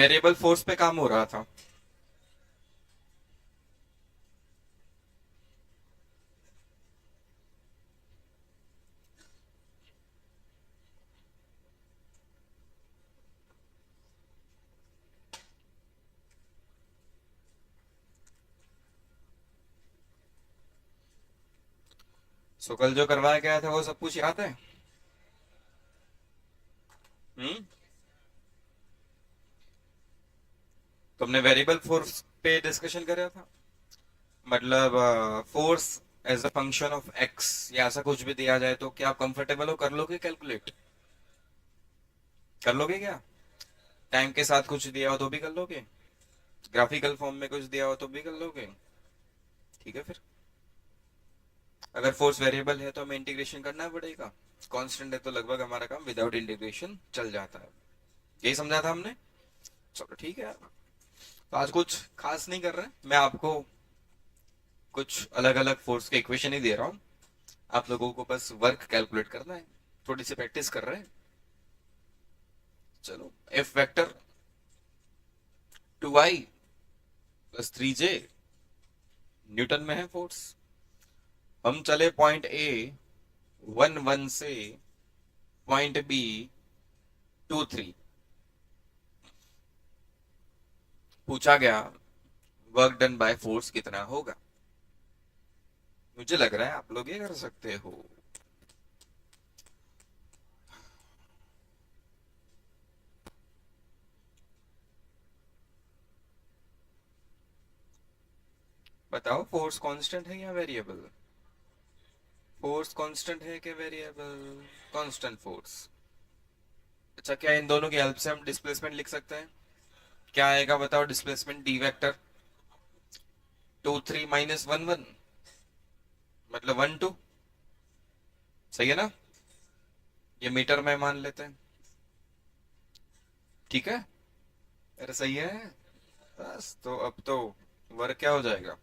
Variable force पे काम हो रहा था। सो कल जो करवाया गया था वो सब कुछ याद है? हम्म। तुमने वेरिएबल फोर्स पे डिस्कशन करा था? मतलब force as a function of x या ऐसा कुछ भी दिया जाए तो क्या आप कंफर्टेबल हो, कर लोगे कैलकुलेट? कर लोगे क्या? टाइम के साथ कुछ दिया हो तो भी कर लोगे? ग्राफिकल फॉर्म में कुछ दिया हो तो भी कर लोगे? ठीक है फिर। अगर फोर्स वेरिएबल है तो हमें इंटीग्रेशन करना पड़ेगा। कांस्टेंट है तो लगभग हमारा काम विदाउट इंटीग्रेशन चल जाता है। यही समझा था हमने। चलो ठीक है। तो आज कुछ खास नहीं कर रहे, मैं आपको कुछ अलग अलग फोर्स के इक्वेशन ही दे रहा हूँ। आप लोगों को बस वर्क कैलकुलेट करना है। थोड़ी सी प्रैक्टिस कर रहे हैं। चलो, F vector 2i + 3j Newton में है फोर्स। हम चले पॉइंट ए 1 1 से पॉइंट बी 2 3। पूछा गया वर्क डन बाय फोर्स कितना होगा। मुझे लग रहा है आप लोग ये कर सकते हो। बताओ, फोर्स कांस्टेंट है या वेरिएबल? फोर्स कांस्टेंट है कि वेरिएबल? Constant force. अच्छा, क्या इन दोनों की हेल्प से हम डिस्प्लेसमेंट लिख सकते हैं? क्या आएगा बताओ डिस्प्लेसमेंट? डी वेक्टर 2 3 - 1 1, मतलब 1 2। सही है ना? ये मीटर में मान लेते हैं। ठीक है। अरे सही है। बस तो अब तो वर्क क्या हो जाएगा?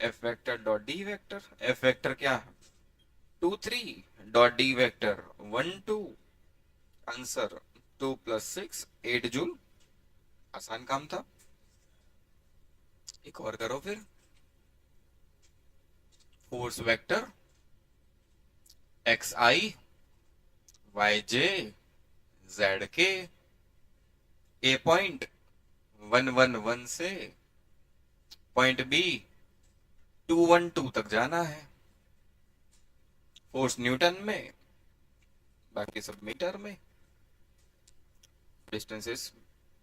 F vector dot D vector. F vector क्या? 2 3 dot D vector 1 2। Answer 2 + 6 8 joule. आसान काम था। एक और करो फिर। Force vector X I Y J Z के ए पॉइंट 1 1 1 से पॉइंट बी 2 1 2 तक जाना है। फोर्स न्यूटन में, बाकी सब मीटर में। डिस्टेंस इज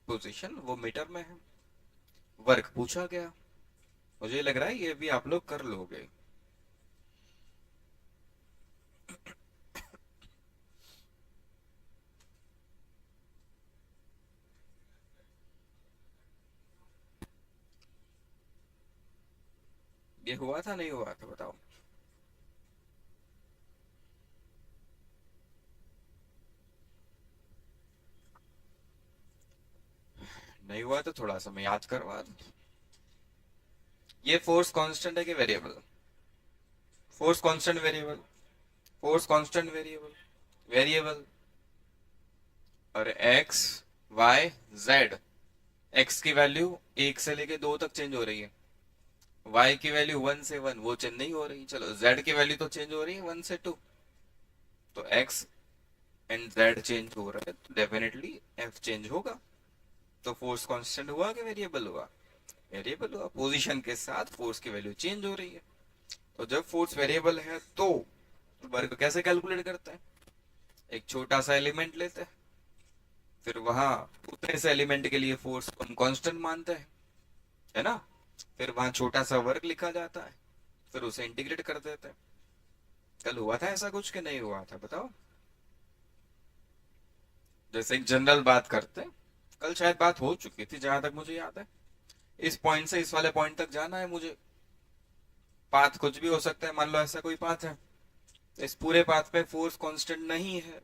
पोजीशन, वो मीटर में है। वर्क पूछा गया। मुझे लग रहा है ये भी आप लोग कर लोगे। ये हुआ था नहीं हुआ था बताओ? नहीं हुआ तो थोड़ा सा मैं याद करवा दूं। ये फोर्स कांस्टेंट है कि variable? Force constant variable? Force constant variable? Variable. और एक्स वाई जेड, एक्स की वैल्यू 1 से लेके 2 तक चेंज हो रही है। वाई की वैल्यू 1 से 1, वो चेंज नहीं हो रही। चलो, जेड की वैल्यू तो चेंज हो रही है 1 से 2। तो एक्स एंड जेड चेंज हो रहा है तो डेफिनेटली एफ चेंज होगा। तो फोर्स कांस्टेंट हुआ कि वेरिएबल हुआ? वेरिएबल हुआ। पोजीशन के साथ फोर्स की वैल्यू चेंज हो रही है। तो जब फोर्स वेरिएबल है तो वर्क कैसे कैलकुलेट करते हैं? एक छोटा सा एलिमेंट लेते हैं, फिर वहां उतने से एलिमेंट के लिए फोर्स हम कांस्टेंट मानते हैं, है ना? फिर वहां छोटा सा वर्क लिखा जाता है, फिर उसे इंटीग्रेट कर देते हैं। कल हुआ था ऐसा कुछ कि नहीं हुआ था बताओ? जैसे एक जनरल बात करते हैं, कल शायद बात हो चुकी थी जहां तक मुझे याद है। इस पॉइंट से इस वाले पॉइंट तक जाना है मुझे। पाथ कुछ भी हो सकता है, मान लो ऐसा कोई पाथ है। इस पूरे पाथ पे फोर्स कांस्टेंट नहीं है,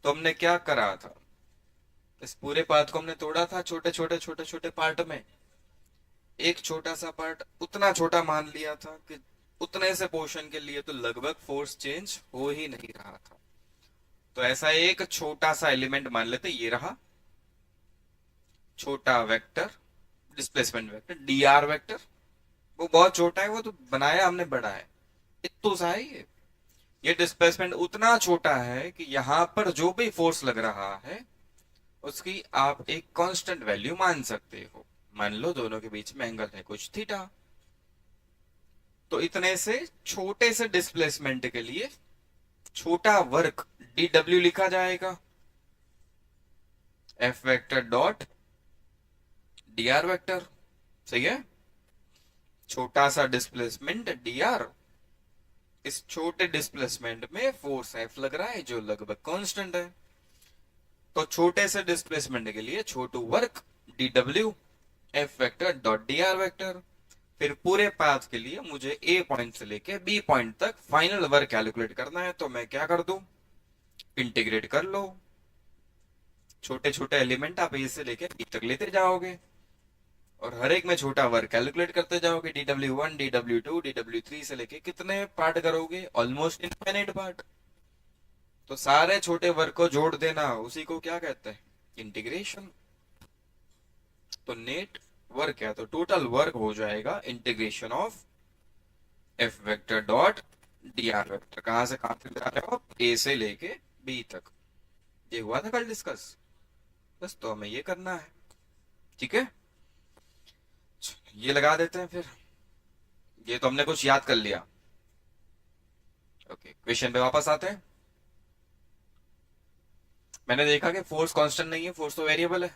तो हमने क्या करा था? इस पूरे पाथ को हमने तोड़ा था छोटे छोटे छोटे छोटे पार्ट में। एक छोटा सा पार्ट उतना छोटा मान लिया था कि उतने से पोर्शन के लिए तो लगभग फोर्स चेंज हो ही नहीं रहा था। तो ऐसा एक छोटा सा एलिमेंट मान लेते, ये रहा। छोटा vector displacement vector D vector, वो बहुत छोटा है, वो तो बनाया हमने बड़ा है, इतना सा है ये डिस्प्लेसमेंट उतना छोटा है कि यहाँ पर जो भी फोर्स लग रहा है उसकी आप एक कांस्टेंट वैल्यू मान सकते हो। मान लो दोनों के बीच में एंगल है कुछ थीटा, तो इतने से छोटे से डिस्प्लेसमेंट के लिए छोटा वर्क डी डब्ल्यू लिखा जाएगा, F vector dot D R vector. सही है, छोटा सा डिस्प्लेसमेंट डी आर, इस छोटे डिस्प्लेसमेंट में फोर्स एफ लग रहा है जो लगभग कांस्टेंट है, तो छोटे से डिस्प्लेसमेंट के लिए छोटू work D W F vector dot D R vector. फिर पूरे पाथ के लिए मुझे ए पॉइंट से लेके बी पॉइंट तक फाइनल वर्क कैलकुलेट करना है, तो मैं क्या कर दूं, इंटीग्रेट कर लो, छोटे छोटे एलिमेंट आप ए से लेके बी तक लेते जाओगे और हर एक में छोटा वर्क कैलकुलेट करते जाओगे, D W one D W two D W three से लेके कितने पार्ट करोगे, ऑलमोस्ट इनफाइनाइट पार्ट। तो सारे छोटे वर्क को जोड़ देना, उसी को क्या कहते हैं, इंटीग्रेशन। तो नेट वर्क है तो टोटल वर्क हो जाएगा integration of F vector dot D R vector, कहां से कहां तक जा रहे हो, ए से लेके बी तक। ये हुआ था कल डिस्कस, बस तो हमें ये करना है, ठीक है। ये लगा देते हैं फिर, ये तो हमने कुछ याद कर लिया। ओके, क्वेश्चन पे वापस आते हैं। मैंने देखा कि फोर्स कांस्टेंट नहीं है, फोर्स तो वेरिएबल है,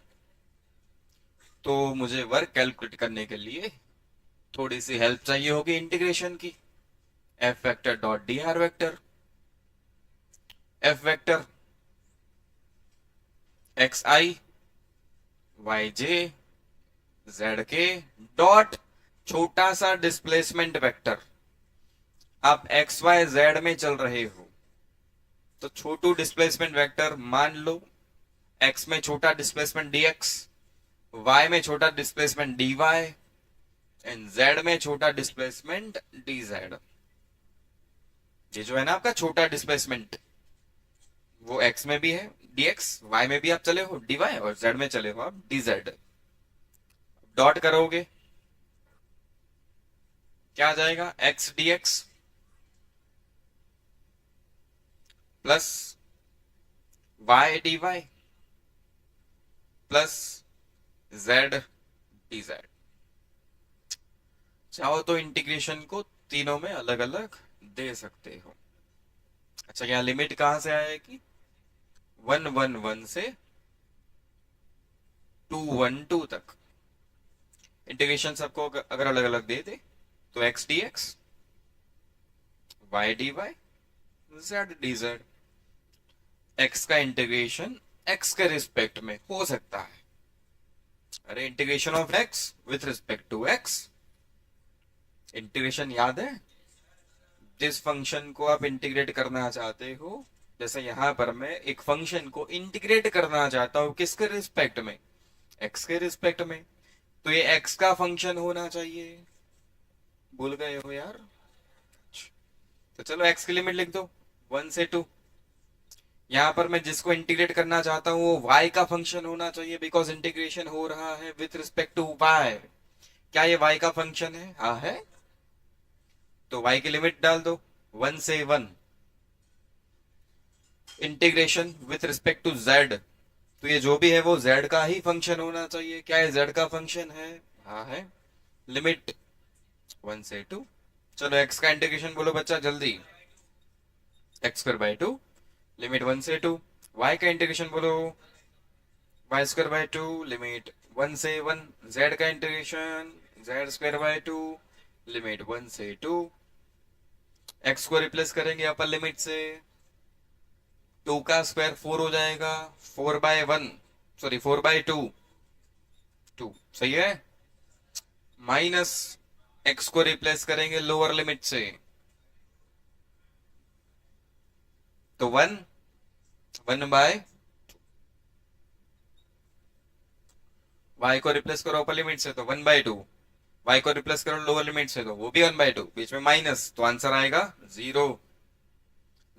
तो मुझे वर्क कैलकुलेट करने के लिए थोड़ी सी हेल्प चाहिए होगी इंटीग्रेशन की। F vector dot D R vector, F vector X I Y J Z के डॉट छोटा सा डिस्प्लेसमेंट वेक्टर। आप एक्स वाई जेड में चल रहे हो तो छोटू डिस्प्लेसमेंट वेक्टर मान लो, एक्स में छोटा डिस्प्लेसमेंट डी एक्स, वाई में छोटा displacement d y and z में छोटा डिस्प्लेसमेंट डी जेड। ये जो है ना आपका छोटा डिस्प्लेसमेंट, वो एक्स में भी है डी एक्स, वाई में भी आप चले हो डी वाई और जेड में चले हो आप डी जेड। डॉट करोगे क्या आ जाएगा, x d x plus y d y plus z d z. चाहो तो इंटीग्रेशन को तीनों में अलग अलग दे सकते हो। अच्छा, यहाँ लिमिट कहां से आएगी, 111 से 212 तक। इंटीग्रेशन सबको अगर अलग अलग दे दे तो x d x, y d y, z d z. X का इंटीग्रेशन एक्स के रिस्पेक्ट में हो सकता है, अरे integration of x with respect to x, integration याद है, जिस फंक्शन को आप इंटीग्रेट करना चाहते हो, जैसे यहां पर मैं एक फंक्शन को इंटीग्रेट करना चाहता हूं किसके रिस्पेक्ट में, एक्स के रिस्पेक्ट में, तो ये एक्स का फंक्शन होना चाहिए। भूल गए हो यार, तो चलो एक्स की लिमिट लिख दो 1 से 2। यहां पर मैं जिसको इंटीग्रेट करना चाहता हूं वो y का फंक्शन होना चाहिए, बिकॉज इंटीग्रेशन हो रहा है विथ रिस्पेक्ट टू y। क्या ये y का फंक्शन है, हाँ है, तो y की लिमिट डाल दो 1 से 1। Integration with respect to z, तो ये जो भी है वो z का ही फंक्शन होना चाहिए। क्या ये z का फंक्शन है, हाँ है, लिमिट 1 से 2। चलो x का इंटीग्रेशन बोलो बच्चा जल्दी, एक्स स्क्वायर बाय 2 लिमिट 1 से 2। y का इंटीग्रेशन बोलो, वाई स्क्वायर बाय 2 लिमिट 1 से 1। z का integration Z square by 2 limit 1 से 2। x को रिप्लेस करेंगे अपर लिमिट से, 2 का स्क्वायर 4 हो जाएगा, 4 बाय 1 सॉरी 4 बाय 2 2, सही है। माइनस x को रिप्लेस करेंगे लोअर लिमिट से, तो 1 1 बाय, y को रिप्लेस करो अपर लिमिट से तो 1 बाय 2, y को रिप्लेस करो लोअर लिमिट से तो वो भी 1 बाय 2, बीच में माइनस, तो आंसर आएगा 0।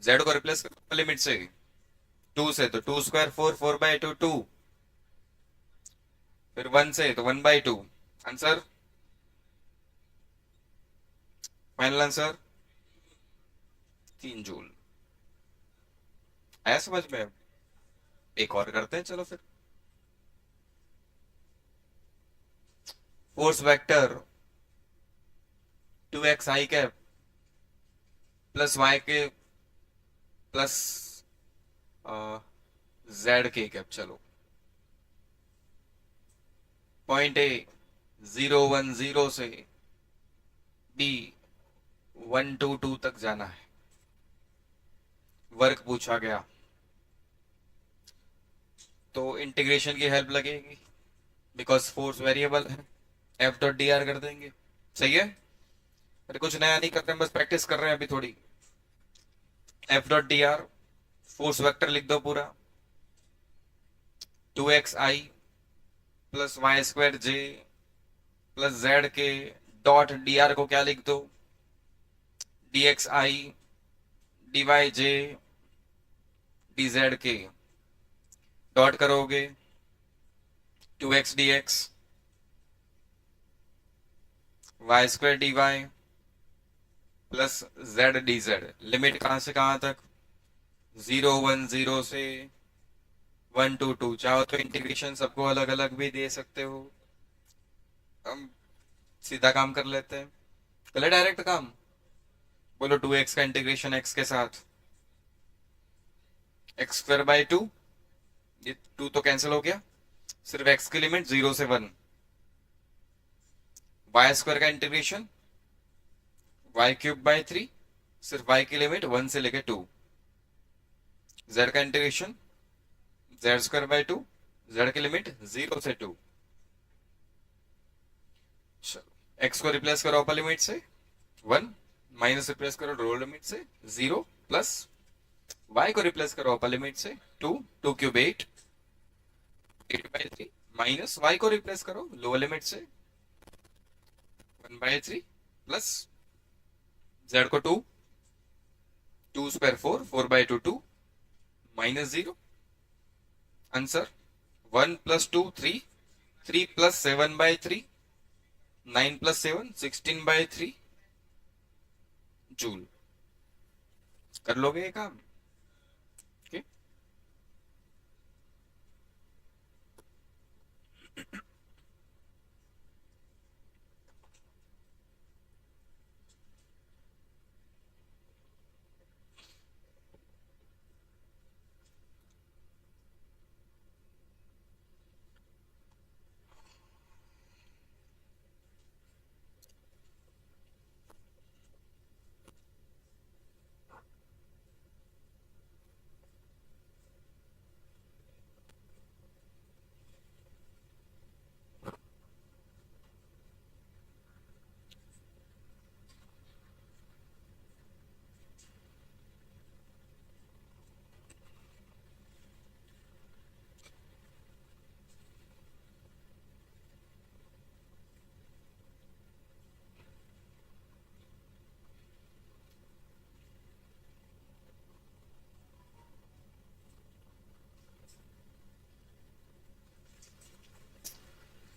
z को रिप्लेस करो अपर लिमिट से 2 से तो 2 स्क्वायर 4 4 बाय 2 2, फिर 1 से तो 1/2 आंसर, फाइनल आंसर 3 जूल। आया समझ में? एक और करते हैं चलो फिर। Force vector 2xi cap plus y के प्लस Z k कैप। चलो पॉइंट ए 0 1 0 से बी 1 2 2 तक जाना है। वर्क पूछा गया तो इंटीग्रेशन की हेल्प लगेगी, बिकॉज फोर्स वेरिएबल है। F.dr कर देंगे। सही है? अरे कुछ नया नहीं कर रहे हैं, बस प्रैक्टिस कर रहे हैं अभी थोड़ी। F.dr फोर्स वेक्टर लिख दो पूरा, 2xi plus y² j plus Z k dot dr को क्या लिख दो, dxi dy j dz k dot करोगे 2x dx y² dy plus z dz। Limit कहां से कहां तक, 0 1 0 से 1 2 2। चाहो तो इंटीग्रेशन सबको अलग अलग भी दे सकते हो। हम सीधा काम कर लेते हैं, चले डायरेक्ट काम। बोलो 2x का इंटीग्रेशन x के साथ, x² / 2, ये 2 तो कैंसिल हो गया, सिर्फ x की लिमिट 0 से 1। y² का इंटीग्रेशन y³ / 3, सिर्फ y की लिमिट 1 से लेके 2। z का इंटीग्रेशन Z² / 2, z की लिमिट 0 से 2। चलो x को रिप्लेस करो अपर लिमिट से 1, माइनस रिप्लेस करो लोअर लिमिट से 0, प्लस y को रिप्लेस करो अपर लिमिट से 2, 2³ 8, 8/3, माइनस y को रिप्लेस करो लोअर लिमिट से 1/3, प्लस z को 2, 2² 4, 4/2 2, माइनस 0। Answer 1 + 2 3, 3 + 7/3, 9 + 7 16/3 joule. कर लोगे ये काम? okay?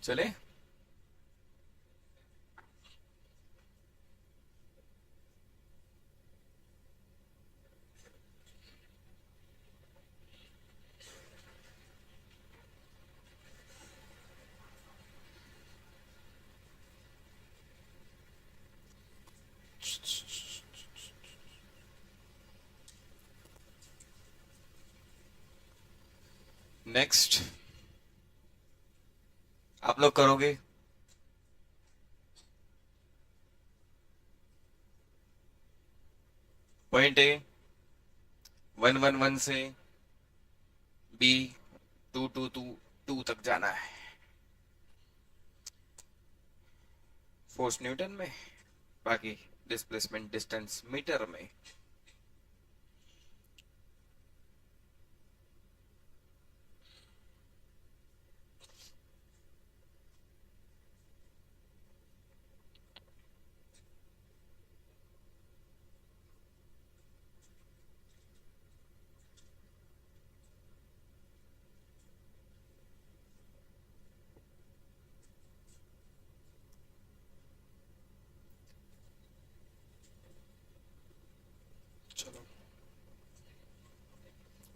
चले नेक्स्ट आप लोग करोगे। पॉइंट ए 1 1 1 से बी 2 2 2 2 तक जाना है। फोर्स न्यूटन में, बाकी डिस्प्लेसमेंट डिस्टेंस मीटर में।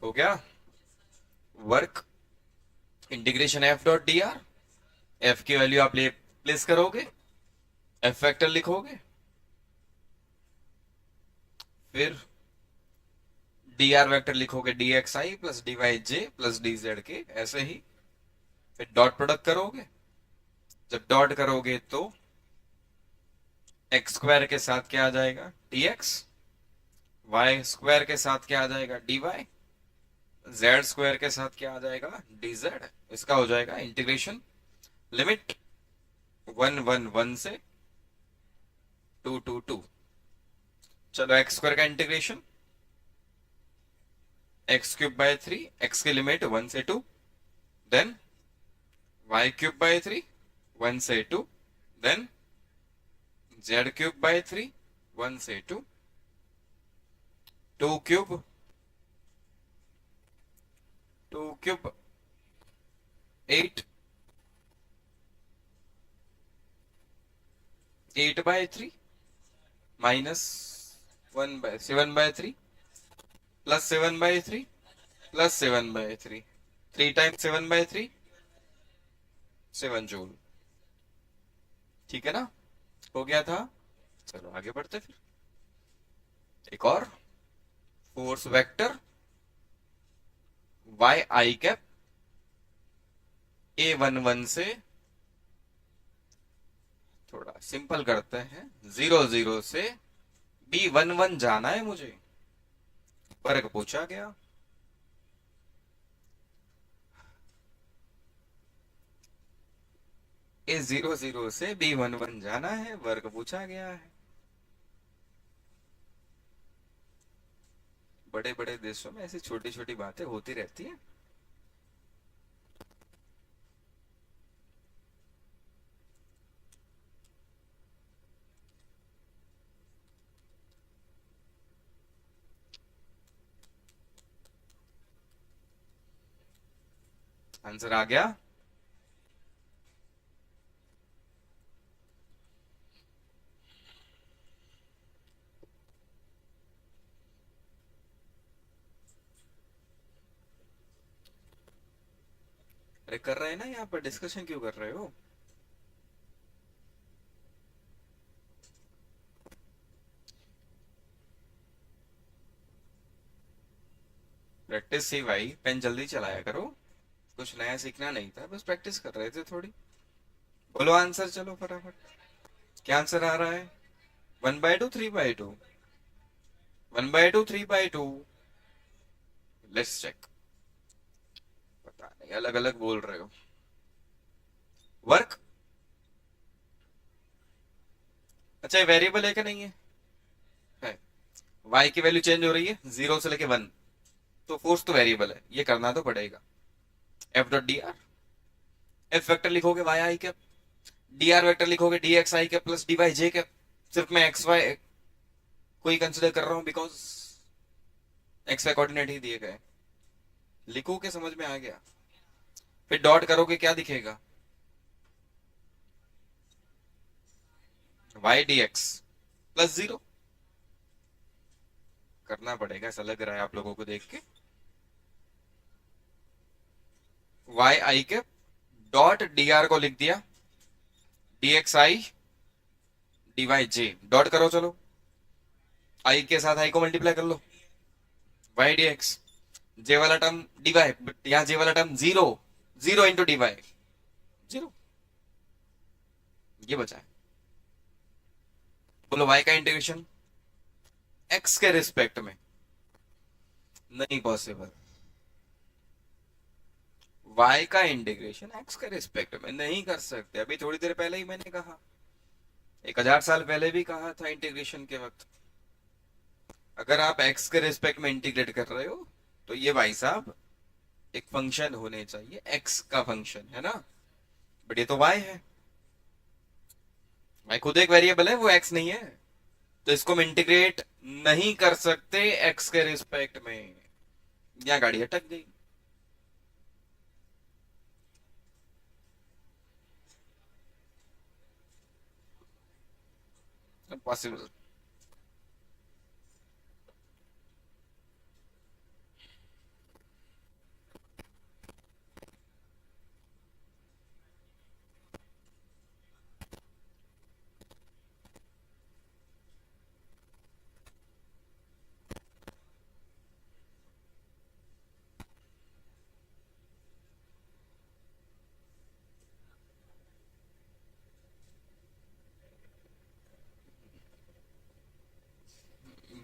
हो गया work integration F dot D r, F की वैल्यू आप प्लेस करोगे, एफ वेक्टर लिखोगे, फिर डी आर वेक्टर लिखोगे डी एक्स आई प्लस डी वाई जे प्लस डी जेड के, ऐसे ही फिर डॉट प्रोडक्ट करोगे, जब डॉट करोगे तो एक्स स्क्वायर के साथ क्या आ जाएगा डी एक्स, वाई स्क्वायर के साथ क्या आ जाएगा डी वाई, जेड स्क्वायर के साथ क्या आ जाएगा डी जेड। इसका हो जाएगा इंटीग्रेशन लिमिट 1 1 1 से 2 2 2। चलो एक्स स्क्वायर का integration x cube by 3, x की लिमिट 1 से 2, देन वाई क्यूब बाय 3 1 से 2, देन जेड क्यूब बाय 3 1 से 2, 2 cube 8 8 by 3 minus 7 by 3 plus 7 by 3 plus 7 by 3, 3 times 7 by 3 7 joule. ठीक है ना, हो गया था। चलो आगे बढ़ते फिर, एक और force vector y i cap A11 से, थोड़ा सिंपल करते हैं, 0 0 से B11 जाना है मुझे, वर्ग पूछा गया। A00 से B11 जाना है, वर्ग पूछा गया है। बड़े बड़े देशों में ऐसी छोटी छोटी बातें होती रहती हैं। आंसर आ गया। अरे कर रहे हैं ना, यहाँ पर डिस्कशन क्यों कर रहे हो? प्रैक्टिस ही भाई, पेन जल्दी चलाया करो, कुछ नया सीखना नहीं था, बस प्रैक्टिस कर रहे थे थोड़ी। बोलो आंसर, चलो फटाफट। क्या आंसर आ रहा है? 1/2 3/2, 1/2 3/2। Let's check. पता नहीं, अलग अलग बोल रहे हो। वर्क, अच्छा ये वेरिएबल है कि नहीं है? वाई की वैल्यू चेंज हो रही है 0 से लेके 1, तो फोर्स तो वेरिएबल है, ये करना तो पड़ेगा। F dot D r, f vector लिखोगे Y i cap, d are vector लिखोगे डी एक्स आई cap plus D y j cap. सिर्फ मैं एक्स वाई को ही कंसिडर कर रहा हूं, बिकॉज एक्स वाई कोऑर्डिनेट ही दिए गए। लिखो के समझ में आ गया? फिर डॉट करोगे क्या दिखेगा? Y d x plus 0। करना पड़ेगा, ऐसा लग रहा है आप लोगों को देख के। Y i cap dot D r को लिख दिया d x i d y j, dot करो चलो, आई के साथ आई को मल्टीप्लाई कर लो, वाई डी एक्स, जे वाला टर्म डी वाई, यहाँ जे वाला टर्म 0, 0 इंटू डी वाई, 0, ये बचा है। बोलो वाई का इंटीग्रेशन एक्स के रिस्पेक्ट में, नहीं पॉसिबल। वाई का इंटीग्रेशन एक्स के रिस्पेक्ट में नहीं कर सकते, अभी थोड़ी देर पहले ही मैंने कहा, 1000 साल पहले भी कहा था इंटीग्रेशन के वक्त। अगर आप एक्स के रिस्पेक्ट में इंटीग्रेट कर रहे हो तो ये भाई साहब एक फंक्शन होने चाहिए, एक्स का फंक्शन है ना, बट ये तो वाई है, वाई खुद एक वेरिएबल है, वो एक्स नहीं है, तो इसको हम इंटीग्रेट नहीं कर सकते एक्स के रिस्पेक्ट में। यहां गाड़ी अटक गई। पॉसिबल।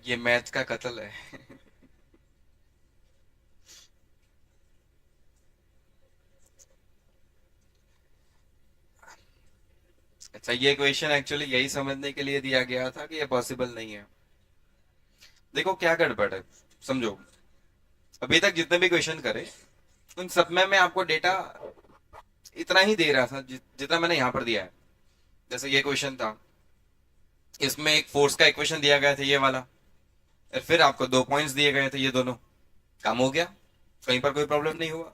ये मैथ का कत्ल है। अच्छा, ये क्वेश्चन एक्चुअली यही समझने के लिए दिया गया था कि ये पॉसिबल नहीं है। देखो क्या गड़बड़ है, समझो। अभी तक जितने भी क्वेश्चन करे उन सब में मैं आपको डेटा इतना ही दे रहा था जितना मैंने यहाँ पर दिया है। जैसे ये क्वेश्चन था, इसमें एक फोर्स का इक्वेशन दिया गया था ये वाला, और फिर आपको 2 पॉइंट्स दिए गए थे, ये दोनों काम हो गया, कहीं पर कोई प्रॉब्लम नहीं हुआ।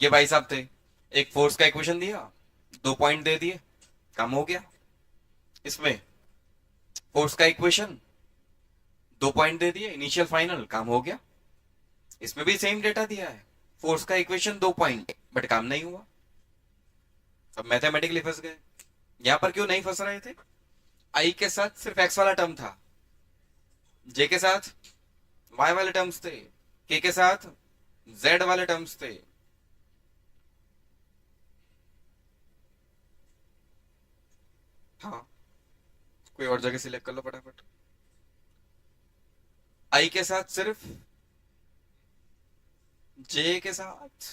ये भाई साहब थे, एक फोर्स का इक्वेशन दिया, 2 पॉइंट दे दिए, काम हो गया। इसमें फोर्स का इक्वेशन, 2 पॉइंट दे दिए, इनिशियल फाइनल, काम हो गया। इसमें भी सेम डेटा दिया है, फोर्स का इक्वेशन 2 पॉइंट, बट काम नहीं हुआ। अब मैथमेटिकली फंस गए। यहां पर क्यों नहीं फंस रहे थे? आई के साथ सिर्फ एक्स वाला टर्म था, जे के साथ वाई वाले टर्म्स थे, के साथ जेड वाले टर्म्स थे। हाँ, कोई और जगह सिलेक्ट कर लो फटाफट। आई के साथ सिर्फ जे के साथ,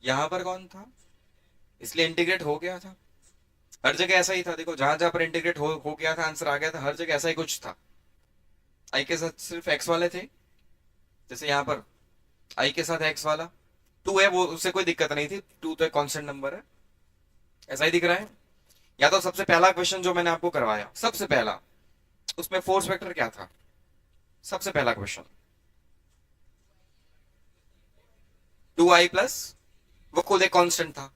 यहां पर कौन था, इसलिए इंटीग्रेट हो गया था। हर जगह ऐसा ही था, देखो जहां जहां पर इंटीग्रेट हो गया था, आंसर आ गया था, हर जगह ऐसा ही कुछ था। आई के साथ सिर्फ एक्स वाले थे, जैसे यहां पर आई के साथ एक्स वाला 2 है, वो उससे कोई दिक्कत नहीं थी, 2 तो एक कांस्टेंट नंबर है, ऐसा ही दिख रहा है। या तो सबसे पहला क्वेश्चन जो मैंने आपको करवाया, सबसे पहला, उसमें फोर्स वेक्टर क्या था? सबसे पहला क्वेश्चन 2i प्लस, वो खुद एक कांस्टेंट था,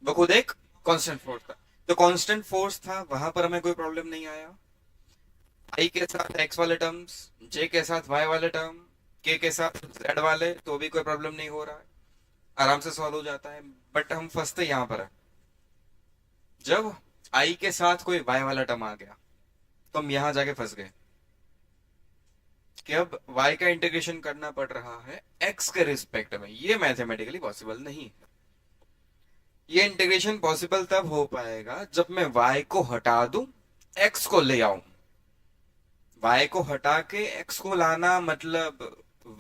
वो खुद एक कांस्टेंट फोर्स था। तो कांस्टेंट फोर्स था, वहां पर हमें कोई प्रॉब्लम नहीं आया। आई के साथ एक्स वाले टर्म्स, जे के साथ वाई वाले टर्म, के साथ जेड वाले, तो भी कोई प्रॉब्लम नहीं हो रहा है, आराम से सॉल्व हो जाता है। बट हम फंसते यहां पर है, जब आई के साथ कोई वाई वाला टर्म आ गया, तो हम यहां जाके फंस गए कि अब y का इंटीग्रेशन करना पड़ रहा है x के रिस्पेक्ट में। ये मैथमेटिकली पॉसिबल नहीं है। ये इंटीग्रेशन पॉसिबल तब हो पाएगा जब मैं y को हटा दूं, x को ले आऊं। y को हटा के x को लाना मतलब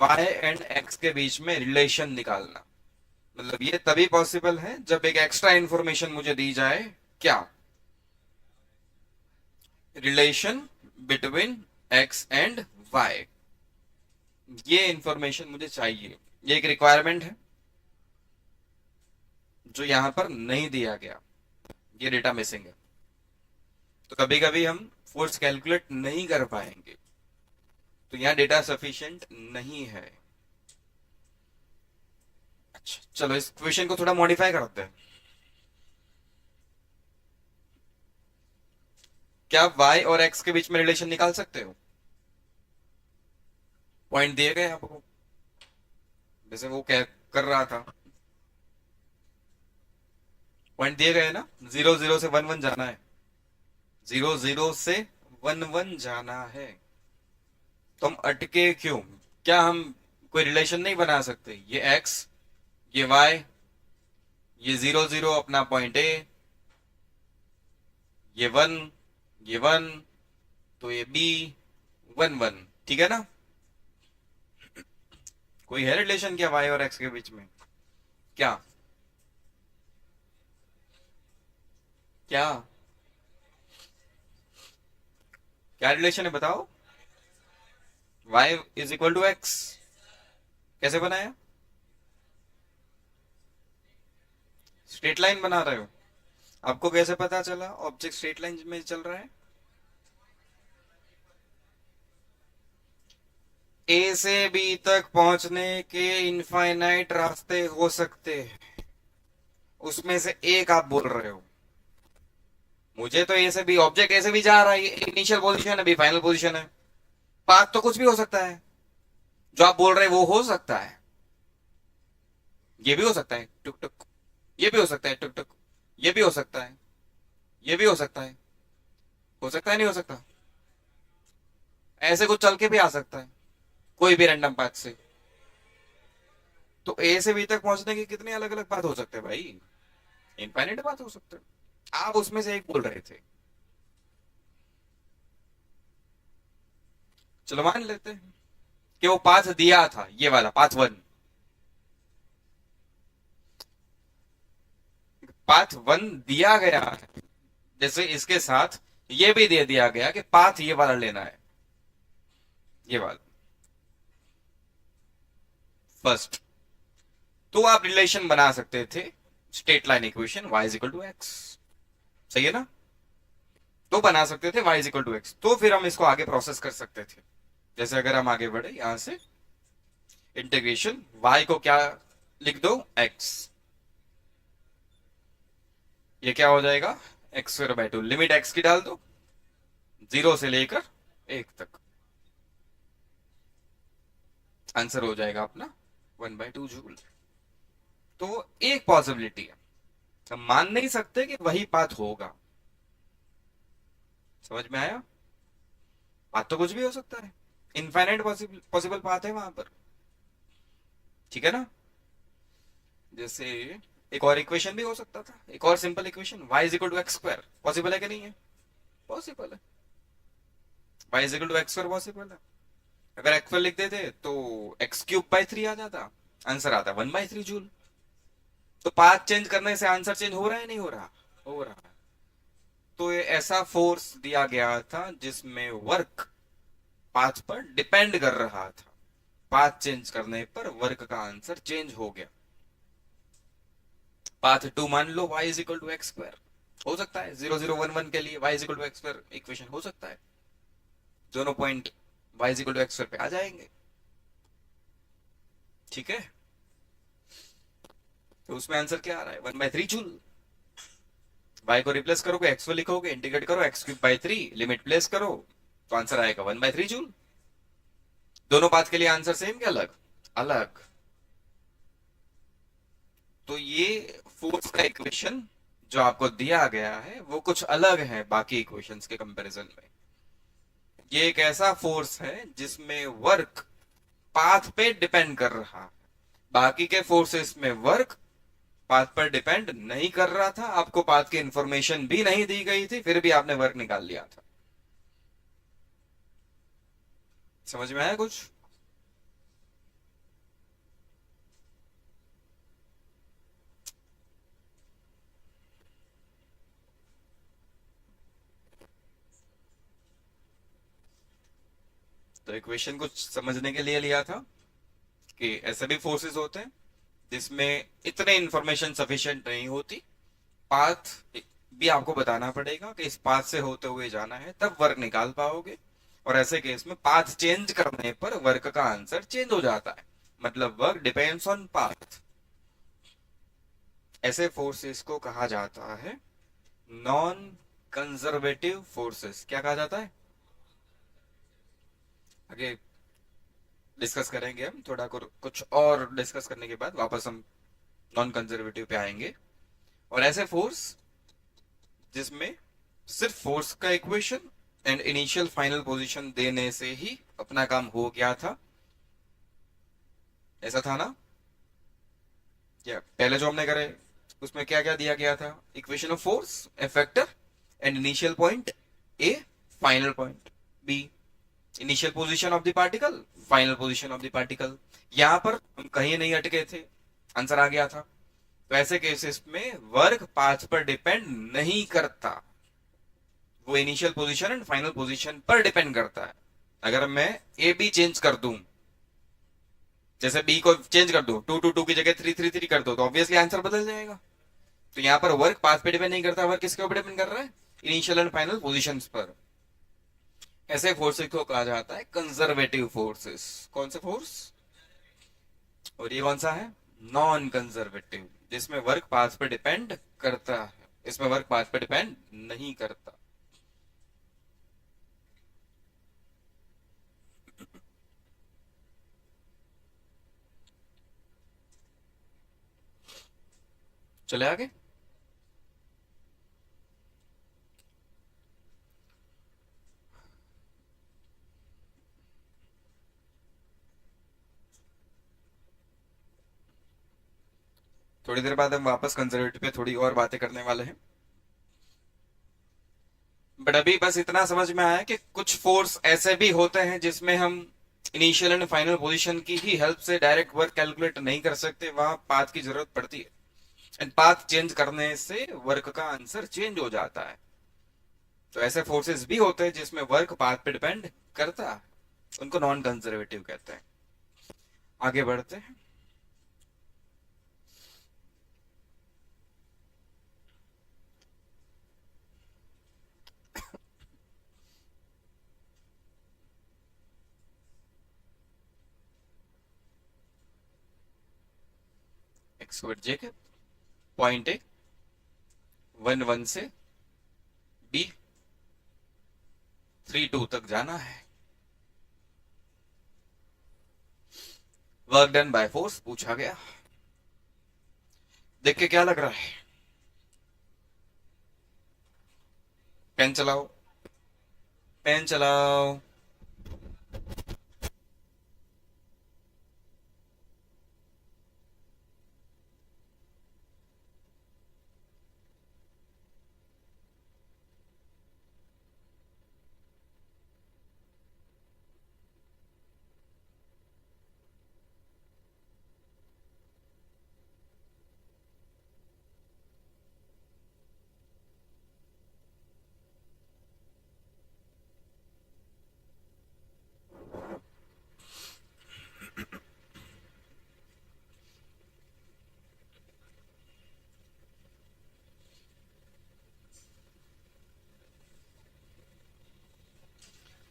y एंड x के बीच में रिलेशन निकालना, मतलब ये तभी पॉसिबल है जब एक एक्स्ट्रा इंफॉर्मेशन मुझे दी जाए। क्या? Relation between x and y, ये इंफॉर्मेशन मुझे चाहिए, ये एक रिक्वायरमेंट है जो यहां पर नहीं दिया गया, ये डेटा मिसिंग है। तो कभी कभी हम फोर्स कैलकुलेट नहीं कर पाएंगे, तो यहां डेटा सफिशिएंट नहीं है। अच्छा चलो, इस क्वेश्चन को थोड़ा मॉडिफाई करते हैं। क्या आप y और x के बीच में रिलेशन निकाल सकते हो? पॉइंट दिए गए आपको, जैसे वो क्या कर रहा था, पॉइंट दिए गए ना, 0 0 से 1 1 जाना है, 0 0 से 1 1 जाना है। तो हम अटके क्यों? क्या हम कोई रिलेशन नहीं बना सकते? ये x, ये y, ये 0 0 अपना पॉइंट ए, ये 1, ये 1, तो ये b, 1 1, ठीक है ना? कोई है रिलेशन क्या y और x के बीच में? क्या क्या क्या रिलेशन है बताओ? y is equal to x, कैसे बनाया? स्ट्रेट लाइन बना रहे हो? आपको कैसे पता चला ऑब्जेक्ट स्ट्रेट लाइन में चल रहा है? ए से बी तक पहुंचने के इनफाइनाइट रास्ते हो सकते हैं, उसमें से एक आप बोल रहे हो। मुझे तो ए से बी, ऑब्जेक्ट ए से बी जा रहा है, इनिशियल पोजीशन है, बी फाइनल पोजीशन है। पाथ तो कुछ भी हो सकता है, जो आप बोल रहे हैं वो हो सकता है। ये भी हो सकता है टुक टुक, ये भी हो सकता है टुक टुक, ये भी हो सकता है, ये भी हो सकता है। हो सकता है, नहीं हो सकता? ऐसे कुछ चल के भी आ सकता है, कोई भी रैंडम पाथ से। तो ए से बी तक पहुंचने के कितने अलग अलग पाथ हो सकते हैं भाई? इनफाइनाइट पाथ हो सकते हैं, आप उसमें से एक बोल रहे थे। चलो मान लेते हैं कि वो पाथ दिया था, ये वाला पाथ 1। पाथ 1 दिया गया है, जैसे इसके साथ ये भी दे दिया गया कि पाथ ये वाला लेना है, ये वाला फर्स्ट। तो आप रिलेशन बना सकते थे, straight line equation y is equal to x, सही है ना? तो बना सकते थे y is equal to x, तो फिर हम इसको आगे प्रोसेस कर सकते थे। जैसे अगर हम आगे बढ़े यहां से, इंटीग्रेशन y को क्या लिख दो, x, ये क्या हो जाएगा, x square by 2, limit x की डाल दो 0 से लेकर 1 तक, आंसर हो जाएगा अपना 1/2 जूल। तो एक पॉसिबिलिटी है, हम मान नहीं सकते कि वही पाथ होगा। समझ में आया? पाथ तो कुछ भी हो सकता है, इनफाइनाइट पॉसिबल पाथ है वहां पर, ठीक है ना? जैसे एक और इक्वेशन भी हो सकता था, एक और simple equation, y is equal to x square, possible है कि नहीं है? पॉसिबल है, y is equal to x square possible है। अगर एक्स लिख देते तो x³/3 आ जाता, आंसर आता 1/3 जूल। तो पाथ चेंज करने से आंसर चेंज हो रहा है, नहीं हो रहा? हो रहा है। तो ये ऐसा फोर्स दिया गया था जिसमें वर्क पाथ पर डिपेंड कर रहा था, पाथ चेंज करने पर वर्क का आंसर चेंज हो गया। पाथ 2 मान लो y is equal to x square, हो सकता है 0011 के लिए y is equal to x square equation हो सकता है, दोनों point y is equal to x square पे आ जाएंगे, ठीक है? तो उसमें आंसर क्या आ रहा है, 1/3 जूल। y को रिप्लेस करोगे, x को लिखोगे, इंटीग्रेट करो, x³/3, लिमिट प्लेस करो, तो आंसर आएगा 1/3 जूल। दोनों पाथ के लिए आंसर सेम क्या अलग? अलग। तो ये फोर्स का इक्वेशन जो आपको दिया गया है वो कुछ अलग है बाकी इक्वेशंस के कंपैरिजन में। ये एक ऐसा फोर्स है जिसमें वर्क पाथ पे डिपेंड कर रहा है, बाकी के फोर्सेस में वर्क पाथ पर डिपेंड नहीं कर रहा था, आपको पाथ की इंफॉर्मेशन भी नहीं दी गई थी, फिर भी आपने वर्क निकाल लिया था। समझ में आया कुछ? तो इक्वेशन को समझने के लिए लिया था कि ऐसे भी फोर्सेस होते हैं जिसमें इतने इंफॉर्मेशन सफिशिएंट नहीं होती, पाथ भी आपको बताना पड़ेगा कि इस पाथ से होते हुए जाना है, तब वर्क निकाल पाओगे। और ऐसे केस में पाथ चेंज करने पर वर्क का आंसर चेंज हो जाता है, मतलब वर्क डिपेंड्स ऑन पाथ। ऐसे फोर्सेस को कहा जाता है नॉन कंजर्वेटिव फोर्सेस। क्या कहा जाता है? आगे डिस्कस करेंगे हम, थोड़ा कुछ और डिस्कस करने के बाद वापस हम नॉन कंजर्वेटिव पे आएंगे। और ऐसे फोर्स जिसमें सिर्फ फोर्स का equation and initial final position देने से ही अपना काम हो गया था, ऐसा था ना? क्या पहले जो हमने करे उसमें क्या क्या दिया गया था, equation of force, a factor and initial point A, final point B, initial position of the particle, final position of the particle. यहां पर हम कहीं नहीं अटके थे, आंसर आ गया था। तो ऐसे केसेस में वर्क पाथ पर डिपेंड नहीं करता, वो initial position and final position पर डिपेंड करता है। अगर मैं ए बी चेंज कर दूं, जैसे बी को चेंज कर दो, 2 2 2 की जगह 3 3 3 कर दो, तो ऑब्वियसली आंसर बदल जाएगा। तो यहाँ पर वर्क पाथ पे डिपेंड नहीं करता, वर्क किसके ऊपर डिपेंड कर रहा है, इनिशियल एंड फाइनल पोजीशंस पर। ऐसे फोर्सेस को कहा जाता है कंजर्वेटिव फोर्सेस। कौन से फोर्स? और ये कौन सा है? नॉन कंजर्वेटिव, जिसमें वर्क पाथ पे डिपेंड करता है, इसमें वर्क पाथ पे डिपेंड नहीं करता। चले आगे। थोड़ी देर बाद हम वापस कंजर्वेटिव पे थोड़ी और बातें करने वाले हैं। बट अभी बस इतना समझ में आया कि कुछ फोर्स ऐसे भी होते हैं जिसमें हम इनिशियल एंड फाइनल पोजीशन की ही हेल्प से डायरेक्ट वर्क कैलकुलेट नहीं कर सकते, वहां पाथ की जरूरत पड़ती है, एंड पाथ चेंज करने से वर्क का आंसर चेंज हो जाता है। तो ऐसे फोर्सेस भी होते हैं जिसमें वर्क पाथ पे डिपेंड करता है, उनको नॉन कंजर्वेटिव कहते हैं। आगे बढ़ते हैं। एक्सवर्ड जे के पॉइंट ए 1 1 से बी 3 2 तक जाना है। वर्क डन बाय फोर्स पूछा गया। देख के क्या लग रहा है? पेन चलाओ, पेन चलाओ।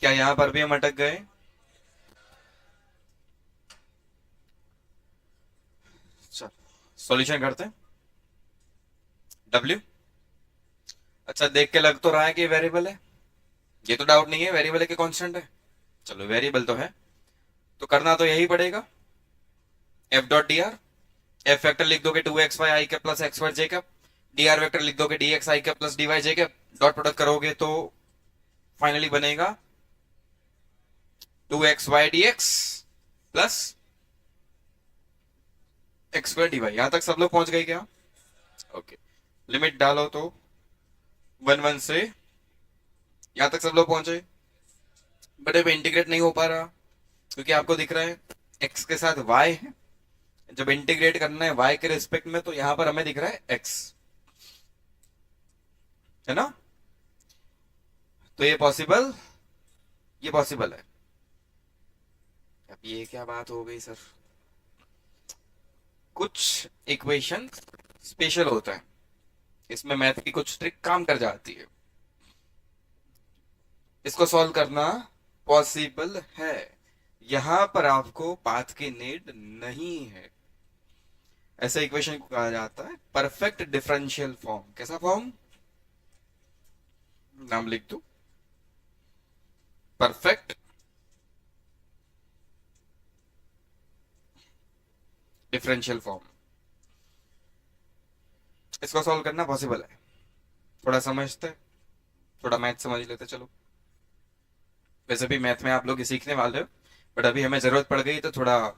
क्या यहां पर भी हम अटक गए? चलो सॉल्यूशन करते हैं। डब्ल्यू, अच्छा देख के लग तो रहा है कि वेरिएबल है, ये तो डाउट नहीं है, वेरिएबल है कि कांस्टेंट है। चलो वेरिएबल तो है, तो करना तो यही पड़ेगा। F dot D r, f vector लिख दोगे 2xy i cap plus x y j cap, d are vector लिख दोगे dx i cap plus dy j cap, dot product करोगे तो फाइनली बनेगा 2xy dx plus x square d y. यहां तक सब लोग पहुंच गए क्या? ओके, लिमिट डालो तो 1 1 से यहां तक सब लोग पहुंचे, बट अब इंटीग्रेट नहीं हो पा रहा क्योंकि आपको दिख रहा है x के साथ y है। जब इंटीग्रेट करना है y के रिस्पेक्ट में तो यहां पर हमें दिख रहा है x, है ना? तो ये पॉसिबल है। अब ये क्या बात हो गई सर? कुछ इक्वेशन स्पेशल होता है, इसमें मैथ की कुछ ट्रिक काम कर जाती है, इसको सॉल्व करना पॉसिबल है। यहां पर आपको पाथ की नीड नहीं है। ऐसे इक्वेशन को कहा जाता है परफेक्ट डिफरेंशियल फॉर्म। कैसा फॉर्म? नाम लिख दो, परफेक्ट डिफरेंशियल फॉर्म। इसको सॉल्व करना पॉसिबल है। थोड़ा समझते, थोड़ा मैथ समझ लेते चलो। वैसे भी मैथ में आप लोग सीखने वाले हो, बट अभी हमें जरूरत पड़ गई तो थोड़ा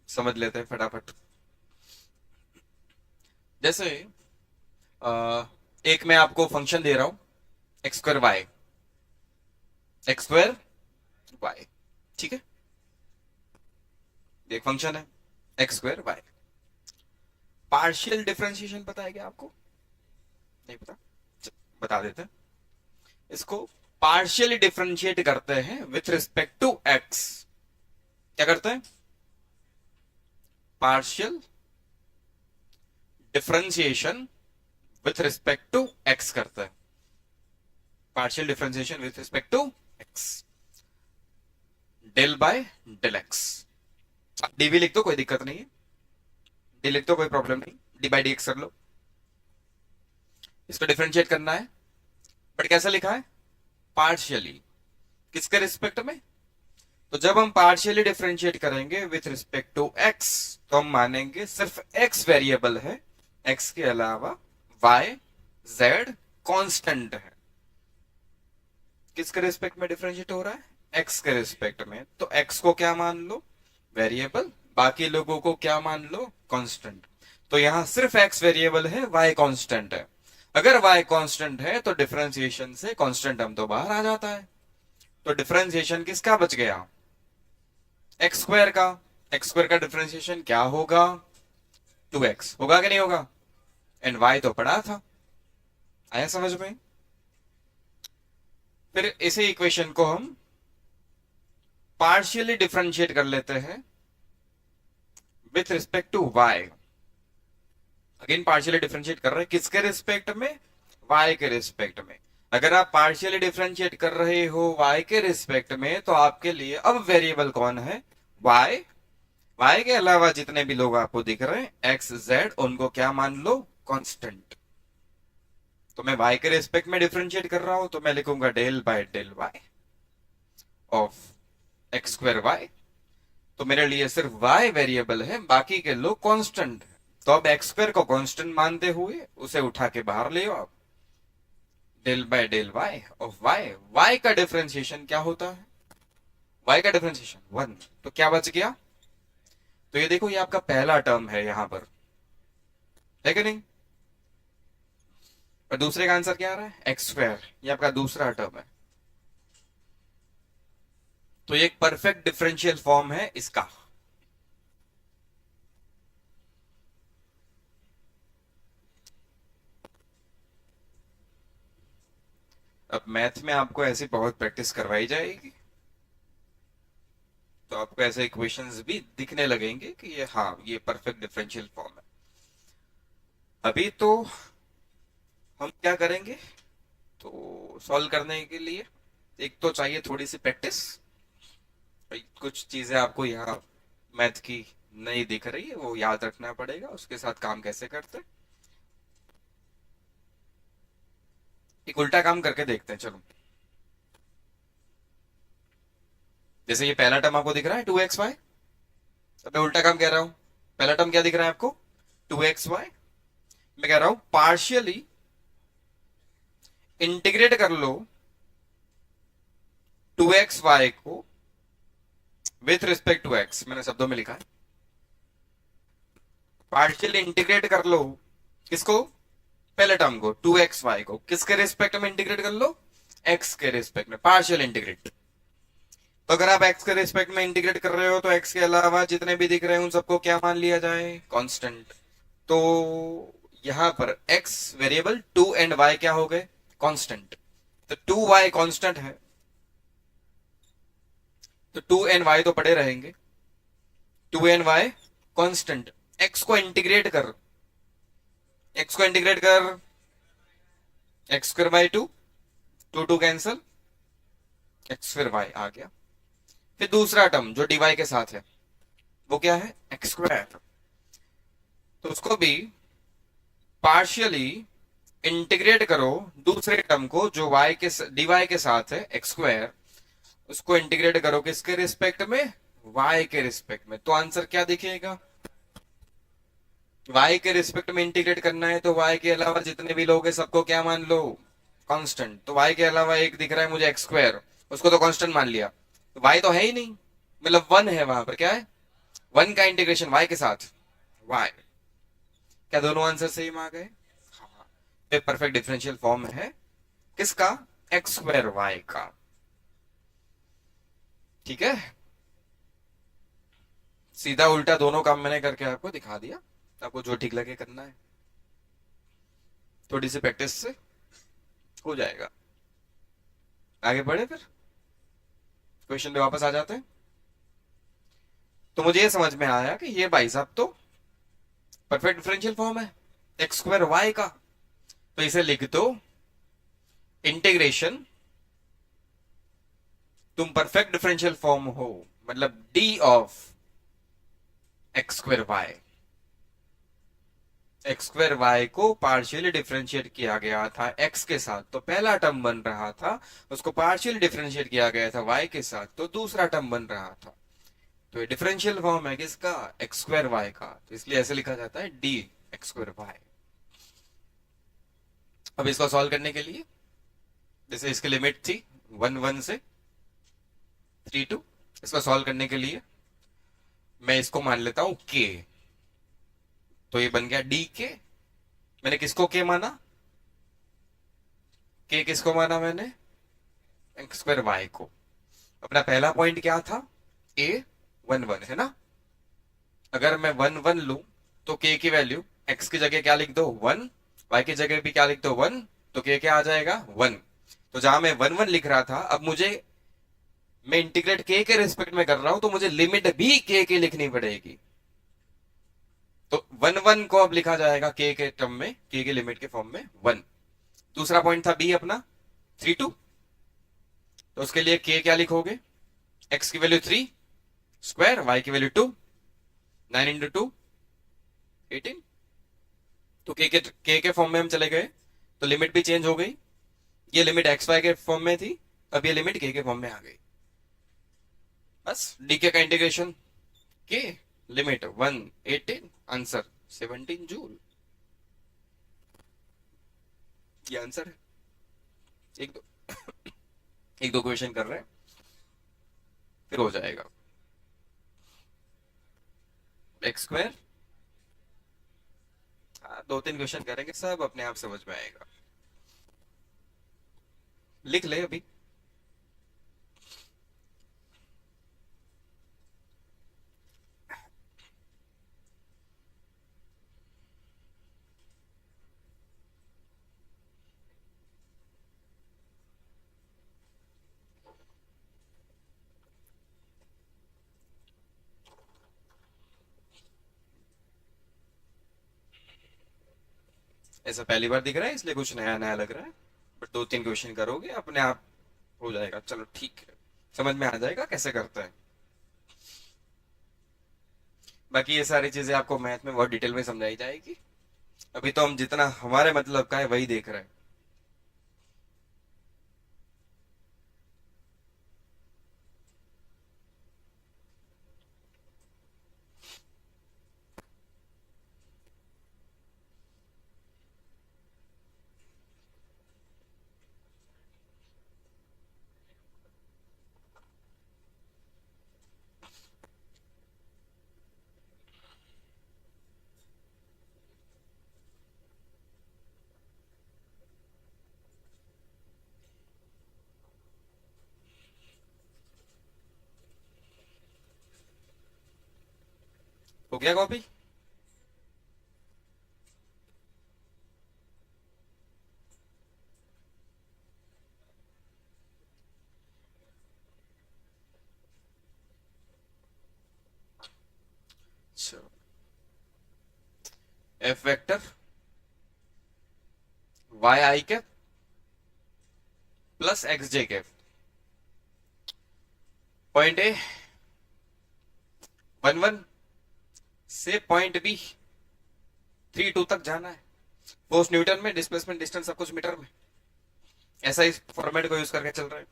समझ लेते हैं फटाफट। जैसे एक मैं आपको फंक्शन दे रहा हूं x square y, x square y, ठीक है? एक फंक्शन है x square y. Partial differentiation पता है क्या आपको? नहीं पता? बता देते हैं। इसको पार्शियली डिफरेंशिएट करते हैं विथ रिस्पेक्ट टू एक्स। क्या करते हैं? Partial differentiation with respect to x करते हैं। Partial differentiation with respect to x, del by del x. Dv लिख दो, कोई दिक्कत नहीं है, डी लिख दो, कोई प्रॉब्लम नहीं, डी बाई डी एक्स कर लो। इसको डिफरेंशिएट करना है, बट कैसा लिखा है? पार्शियली। किसके रिस्पेक्ट में? तो जब हम पार्शियली डिफरेंशिएट करेंगे विथ रिस्पेक्ट टू एक्स तो हम मानेंगे सिर्फ एक्स वेरिएबल है, एक्स के अलावा वाई जेड कांस्टेंट है। किसके रिस्पेक्ट में डिफरेंशिएट हो रहा है? एक्स के रिस्पेक्ट में। तो एक्स को क्या मान लो? वेरिएबल। बाकी लोगों को क्या मान लो? कांस्टेंट। तो यहां सिर्फ एक्स वेरिएबल है, वाई कांस्टेंट है। अगर y कांस्टेंट है तो डिफरेंशिएशन से कांस्टेंट टर्म तो बाहर आ जाता है। तो डिफरेंशिएशन किसका बच गया? एक्स स्क्वायर का। एक्स स्क्वायर का डिफरेंशिएशन क्या होगा? 2x होगा कि नहीं होगा? एंड y तो पड़ा था। आया समझ में? फिर इसी इक्वेशन को हम पार्शियली डिफरेंशिएट कर लेते हैं with respect to y। Again partially differentiate कर रहे हैं किसके रिस्पेक्ट में? y के रिस्पेक्ट में। अगर आप पार्शियली डिफरेंशिएट कर रहे हो y के रिस्पेक्ट में तो आपके लिए अब वेरिएबल कौन है? y। y के अलावा जितने भी लोग आपको दिख रहे हैं x z, उनको क्या मान लो? कांस्टेंट। तो मैं y के रिस्पेक्ट में डिफरेंशिएट कर रहा हूं तो मैं लिखूंगा del by del y of x square y. तो मेरे लिए सिर्फ y वेरिएबल है, बाकी के लोग कांस्टेंट है। तो अब एक्स स्क्वायर को कांस्टेंट मानते हुए उसे उठा के बाहर ले आओ आप। Del by del y of y का डिफरेंशिएशन क्या होता है? y का डिफरेंशिएशन 1। तो क्या बच गया? तो ये देखो, ये आपका पहला टर्म है यहां पर, है कि नहीं? और दूसरे का आंसर क्या आ रहा है? X square. ये आपका दूसरा टर्म है। तो ये एक परफेक्ट डिफरेंशियल फॉर्म है इसका। अब मैथ में आपको ऐसी बहुत प्रैक्टिस करवाई जाएगी तो आपको ऐसे इक्वेशंस भी दिखने लगेंगे कि ये, हाँ, ये परफेक्ट डिफरेंशियल फॉर्म है। अभी तो हम क्या करेंगे, तो सॉल्व करने के लिए एक तो चाहिए थोड़ी सी प्रैक्टिस। कुछ चीजें आपको यहाँ मैथ की नहीं दिख रही है, वो याद रखना पड़ेगा, उसके साथ काम कैसे करते हैं। एक उल्टा काम करके देखते हैं, चलो। जैसे ये पहला टर्म आपको दिख रहा है 2xy, तो मैं उल्टा काम कह रहा हूं। पहला टर्म क्या दिख रहा है आपको? 2xy। मैं कह रहा हूं पार्शियली इंटीग्रेट कर लो 2xy को विथ रिस्पेक्ट टू x। मैंने शब्दों में लिखा है पार्शियली इंटीग्रेट कर लो किसको? पहले टर्म को 2xy को किसके रिस्पेक्ट में इंटीग्रेट कर लो? x के रिस्पेक्ट में, पार्शियल इंटीग्रेट। तो अगर आप x के रिस्पेक्ट में इंटीग्रेट कर रहे हो तो x के अलावा जितने भी दिख रहे हैं उन सबको क्या मान लिया जाए? कांस्टेंट। तो यहां पर x वेरिएबल 2 एंड y क्या हो गए? कांस्टेंट। तो 2y कांस्टेंट है तो 2 एंड y तो पड़े रहेंगे। 2 एंड y कांस्टेंट। x को इंटीग्रेट कर, x को इंटीग्रेट कर, X square by 2, 2 cancel, X square Y आ गया। फिर दूसरा टर्म जो dy के साथ है वो क्या है? X square. तो उसको भी पार्शियली इंटीग्रेट करो दूसरे टर्म को जो y के dy के साथ है एक्स स्क्वायर, उसको इंटीग्रेट करो किसके रिस्पेक्ट में? y के रिस्पेक्ट में। तो आंसर क्या दिखेगा? y के रिस्पेक्ट में इंटीग्रेट करना है तो y के अलावा जितने भी लोग हैं सबको क्या मान लो? कांस्टेंट। तो y के अलावा एक दिख रहा है मुझे एक्स स्क्वायर, उसको तो कांस्टेंट मान लिया। तो y तो है ही नहीं, मतलब 1 है वहां पर। क्या है? 1 का इंटीग्रेशन y के साथ y। क्या दोनों आंसर सेम आ गए? हाँ। ये परफेक्ट डिफरेंशियल फॉर्म है किसका? एक्स स्क्वायर वाई का। ठीक है, सीधा उल्टा दोनों काम मैंने करके आपको दिखा दिया। आपको जो ठीक लगे करना है, थोड़ी सी प्रैक्टिस से हो जाएगा। आगे बढ़े, फिर क्वेश्चन पे वापस आ जाते हैं। तो मुझे ये समझ में आया कि ये भाई साहब तो परफेक्ट डिफरेंशियल फॉर्म है एक्स स्क्वायर वाई का। तो इसे लिख दो इंटीग्रेशन, तुम परफेक्ट डिफरेंशियल फॉर्म हो, मतलब d of x square y. X square y को पार्शियली डिफरेंशिएट किया गया था एक्स के साथ, तो पहला टर्म बन रहा था। उसको पार्शियली डिफरेंशिएट किया गया था वाई के साथ, तो दूसरा टर्म बन रहा था। तो ये डिफरेंशियल फॉर्म है किसका? एक्स स्क्वायर वाई का। तो इसलिए ऐसे लिखा जाता है डी एक्स स्क्वायर वाई। अब इसको सॉल्व करने के लिए, जैसे इसकी लिमिट थी 1 से 3 इसको सॉल्व करने के लिए मैं इसको मान लेता हूं के। तो ये बन गया डी के। मैंने किसको के माना? के किसको माना मैंने, एक्स स्क्वायर वाई को। अपना पहला पॉइंट क्या था, ए 1 1 है ना। अगर मैं 1 1 लू तो के की वैल्यू एक्स की जगह क्या लिख दो 1, वाई की जगह भी क्या लिख दो 1, तो के क्या आ जाएगा 1। तो जहां मैं 1 1 लिख रहा था, अब मुझे, मैं इंटीग्रेट के रेस्पेक्ट में कर रहा हूं, तो मुझे लिमिट भी के की लिखनी पड़ेगी। तो 1 1 को अब लिखा जाएगा के टर्म में, के की लिमिट के फॉर्म में 1। दूसरा पॉइंट था बी अपना 3 2, तो उसके लिए के क्या लिखोगे, एक्स की वैल्यू 3 स्क्वायर, वाई की वैल्यू 2, 9 इंटू 2 18। तो के फॉर्म में हम चले गए, तो लिमिट भी चेंज हो गई। ये लिमिट एक्स वाई के फॉर्म में थी, अब ये लिमिट के फॉर्म में आ गई। बस डीके का इंटीग्रेशन, के लिमिट 118, आंसर 17 जूल। ये आंसर है। एक दो एक दो क्वेश्चन कर रहे हैं, फिर हो जाएगा। एक्स स्क्वायर, हाँ 2 3 क्वेश्चन करेंगे, सब अपने आप समझ में आएगा। लिख ले अभी। ऐसा पहली बार दिख रहा है, इसलिए कुछ नया नया लग रहा है, बट 2 3 क्वेश्चन करोगे अपने आप हो जाएगा। चलो ठीक है, समझ में आ जाएगा कैसे करते हैं। बाकी ये सारी चीजें आपको मैथ में बहुत डिटेल में समझाई जाएगी। अभी तो हम जितना हमारे मतलब का है वही देख रहे हैं। हो गया copy? F vector y i cap plus x j cap, point A 1 1 से पॉइंट बी 3 2 तक जाना है। फोर्स न्यूटन में, डिस्प्लेसमेंट डिस्टेंस सब कुछ मीटर में। ऐसा इस फॉर्मेट को यूज करके चल रहा है।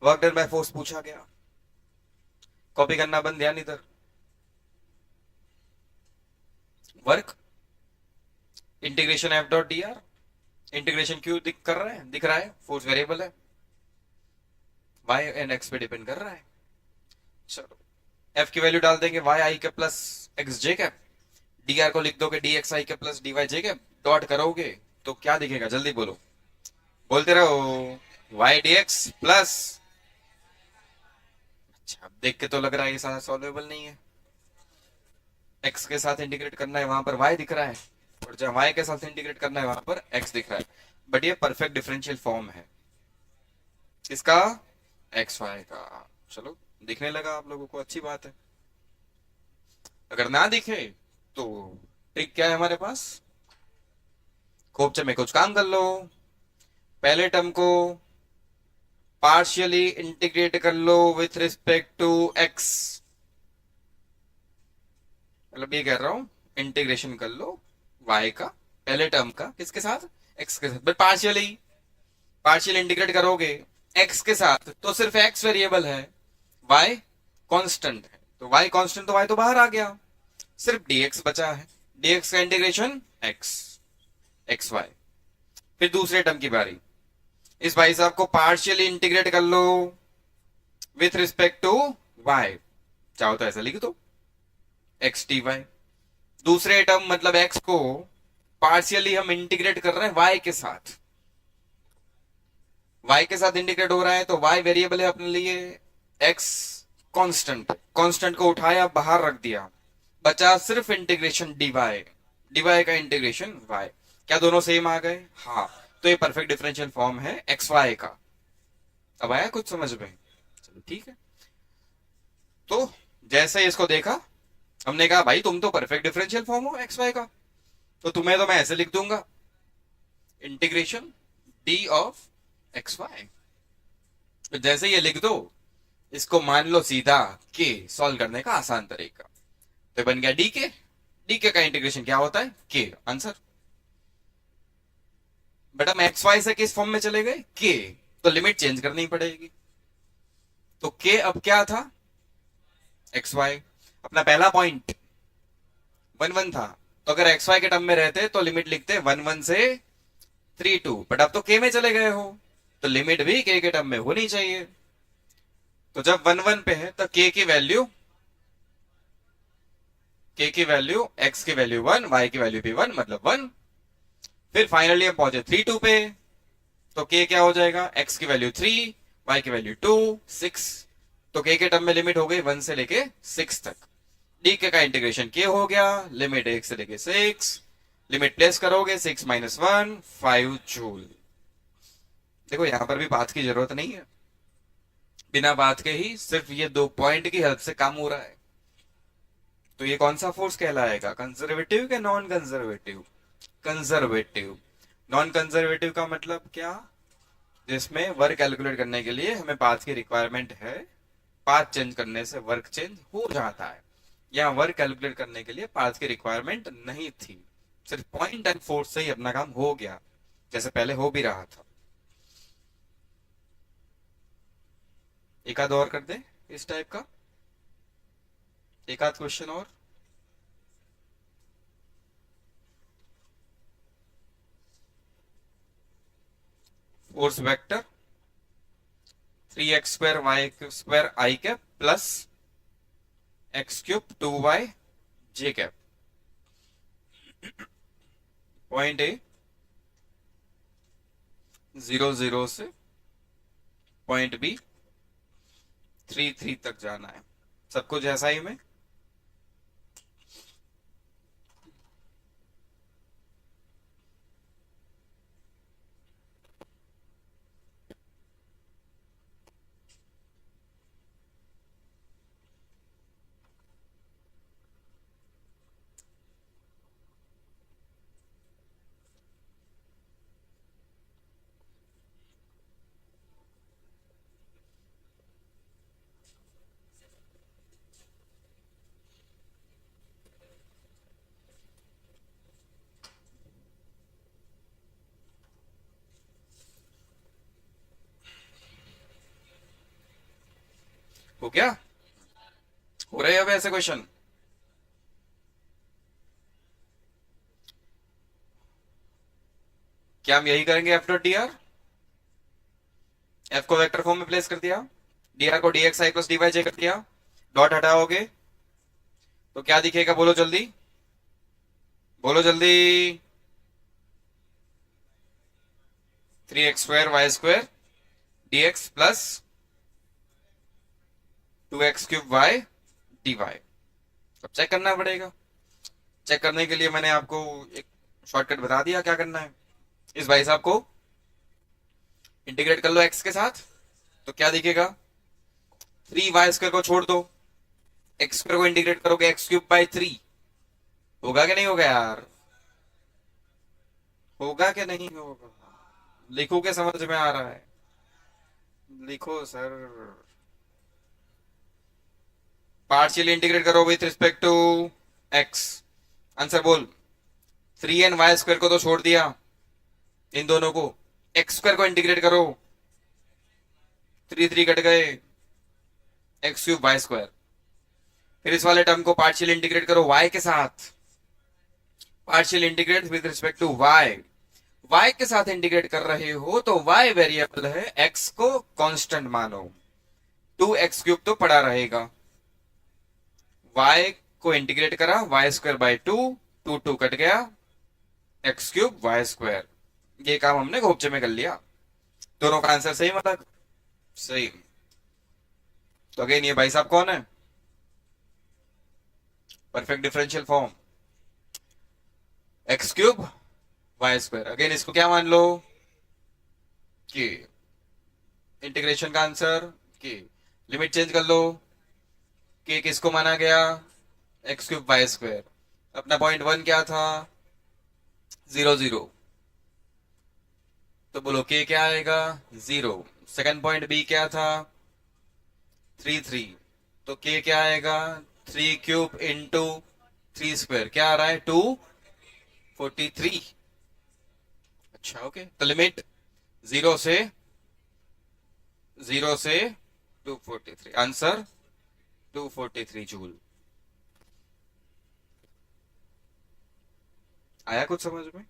वर्क डन बाय फोर्स पूछा गया, कॉपी करना बंद, ध्यान इधर। Work integration F dot D R, integration क्यों कर रहे हैं, दिख रहा है फोर्स वेरिएबल है, वाई एंड एक्स पे डिपेंड कर रहा है। चलो एफ की वैल्यू डाल देंगे वाई आई के plus x j cap, d r को लिख दोगे डी एक्स आई के plus D y j cap, dot करोगे तो क्या दिखेगा, जल्दी बोलो, बोलते रहो, वाई डी एक्स प्लस। अच्छा अब देख के तो लग रहा है ये सारा सॉल्वेबल नहीं है। एक्स के साथ इंटीग्रेट करना है, वहां पर वाई दिख रहा है, और जब वाई के साथ इंटीग्रेट करना है वहां पर एक्स दिख रहा है। बट ये परफेक्ट डिफरेंशियल फॉर्म है इसका, एक्स वाई का। चलो दिखने लगा आप लोगों को, अच्छी बात है। अगर ना दिखे तो ट्रिक क्या है हमारे पास, खोपचे में कुछ काम कर लो, पहले टर्म को पार्शियली इंटीग्रेट कर लो विथ रिस्पेक्ट टू एक्स। मतलब ये कह रहा हूं, इंटीग्रेशन कर लो y का, पहले टर्म का, किसके साथ, x के साथ। बट पार्शियली, पार्शियल इंटीग्रेट करोगे x के साथ तो सिर्फ x वेरिएबल है, y कांस्टेंट है। तो y कांस्टेंट तो y तो बाहर आ गया, सिर्फ dx बचा है, dx का इंटीग्रेशन x, एक्स वाई। फिर दूसरे टर्म की बारी, इस भाई साहब को पार्शियली इंटीग्रेट कर लो विथ रिस्पेक्ट टू y, चाहो तो ऐसा लिख दो एक्स टी वाई। दूसरे टर्म मतलब x को पार्शियली हम इंटीग्रेट कर रहे हैं y के साथ, y के साथ इंटीग्रेट हो रहा है, तो y वेरिएबल है अपने लिए, x कांस्टेंट, कांस्टेंट को उठाया बाहर रख दिया, बचा सिर्फ इंटीग्रेशन dy, dy का इंटीग्रेशन y। क्या दोनों सेम आ गए? हाँ। तो ये परफेक्ट डिफरेंशियल फॉर्म है xy का। अब आया कुछ समझ में? चलो ठीक है। तो जैसे इसको देखा, हमने कहा भाई तुम तो परफेक्ट डिफरेंशियल फॉर्म हो xy का, तो तुम्हें तो मैं ऐसे लिख दूंगा, इंटीग्रेशन d ऑफ xy। तो जैसे ये लिख दो, इसको मान लो सीधा k, सॉल्व करने का आसान तरीका, तो बन गया डी के का इंटीग्रेशन क्या होता है? k, answer. बट हम xy से किस फॉर्म में चले गए? k, तो लिमिट चेंज करनी पड़ेगी। तो k अब क्या था? xy। अपना पहला पॉइंट 1 1 था, तो अगर xy के टर्म में रहते तो लिमिट लिखते 1 1 से 3 2, बट अब तो k में चले गए हो, तो लिमिट भी k के टर्म में होनी चाहिए। तो जब 1 1 पे है तो k की वैल्यू x की वैल्यू 1, y की वैल्यू भी 1, मतलब 1। फिर फाइनली हम पहुंचे 3 2 पे, तो k क्या हो जाएगा? x की वैल्यू 3, y की वैल्यू 2, 6। तो k के टर्म में लिमिट हो गई 1 से लेके 6 तक। डी के का इंटीग्रेशन k हो गया, लिमिट 1 से लेके 6, लिमिट प्लेस करोगे 6 - 1 5 जूल। देखो यहां पर भी बात की जरूरत नहीं है, बिना बात के ही सिर्फ ये 2 पॉइंट की हेल्प से काम हो रहा है। तो ये कौन सा फोर्स कहलाएगा? कंजर्वेटिव के non conservative? Conservative. Non conservative का मतलब क्या? जिसमें वर्क कैलकुलेट करने के लिए हमें पाथ की रिक्वायरमेंट है, पाथ चेंज करने से वर्क चेंज हो जाता है। यहाँ वर्क कैलकुलेट करने के लिए पाथ की रिक्वायरमेंट नहीं थी, सिर्फ पॉइंट एंड फोर्स से ही अपना काम हो गया, जैसे पहले हो भी रहा था। एक आध और कर दे इस टाइप का, एक आध क्वेश्चन और। Force vector 3x² y² i cap plus x³ 2y j cap. Point A 0 0 से पॉइंट बी 3 3 तक जाना है, सब कुछ ऐसा ही में। हो क्या? हो रहे अब ऐसे क्वेश्चन? क्या हम यही करेंगे? F dot D r, F को वेक्टर फॉर्म में प्लेस कर दिया, डी आर को डी एक्स आई प्लस डी वाई जे कर दिया, डॉट हटाओगे तो क्या दिखेगा? बोलो जल्दी, बोलो जल्दी। 3x² y² dx plus 2x³ y dy। अब चेक करना पड़ेगा। चेक करने के लिए मैंने आपको एक शॉर्टकट बता दिया क्या करना है। इस भाई साहब को इंटीग्रेट कर लो x के साथ, तो क्या दिखेगा? 3y² को छोड़ दो, x² को इंटीग्रेट करोगे x³/3, होगा कि नहीं होगा यार? होगा कि नहीं होगा? लिखो के समझ में आ रहा है? लिखो सर। पार्शियल इंटीग्रेट करो with respect to x, answer बोल। 3 और y² को तो छोड़ दिया, इन दोनों को, x² को इंटीग्रेट करो, 3 3 कट गए, x³ y²। फिर इस वाले टर्म को पार्शियल इंटीग्रेट करो y के साथ, partial integrate with respect to y के साथ इंटीग्रेट कर रहे हो तो y वेरिएबल है, x को कांस्टेंट मानो, 2x³ तो पड़ा रहेगा, y को इंटीग्रेट करा y² by 2, 2 2 कट गया, एक्स क्यूब वाई स्क्वायर। ये काम हमने घोपचे में कर लिया। दोनों का आंसर सही मतलब सही। तो अगेन ये भाई साहब कौन है? Perfect differential form x cube y square. Again इसको क्या मान लो कि इंटीग्रेशन का आंसर कि लिमिट चेंज कर लो कि किसको माना गया एक्स क्यूब वाई स्क्वायर। अपना पॉइंट वन क्या था? 0 0। तो बोलो के क्या आएगा? 0। सेकंड पॉइंट बी क्या था? 3 3। तो के क्या आएगा? 3 क्यूब इंटू 3 स्क्वायर क्या आ रहा है? 243। अच्छा ओके। तो लिमिट जीरो से 243। Answer 243 joule. आया कुछ समझ में?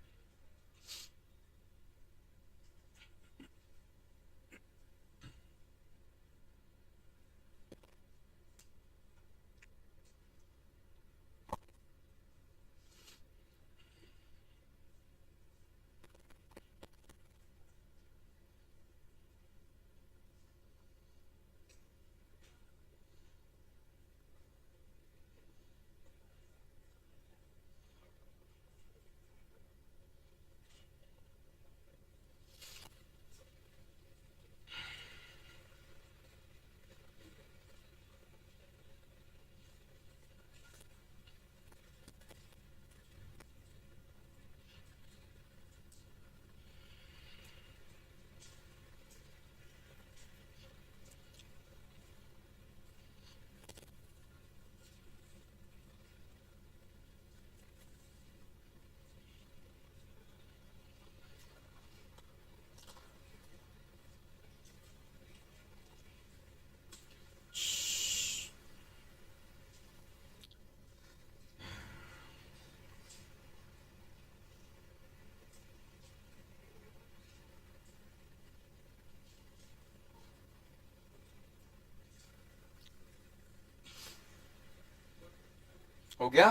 हो गया।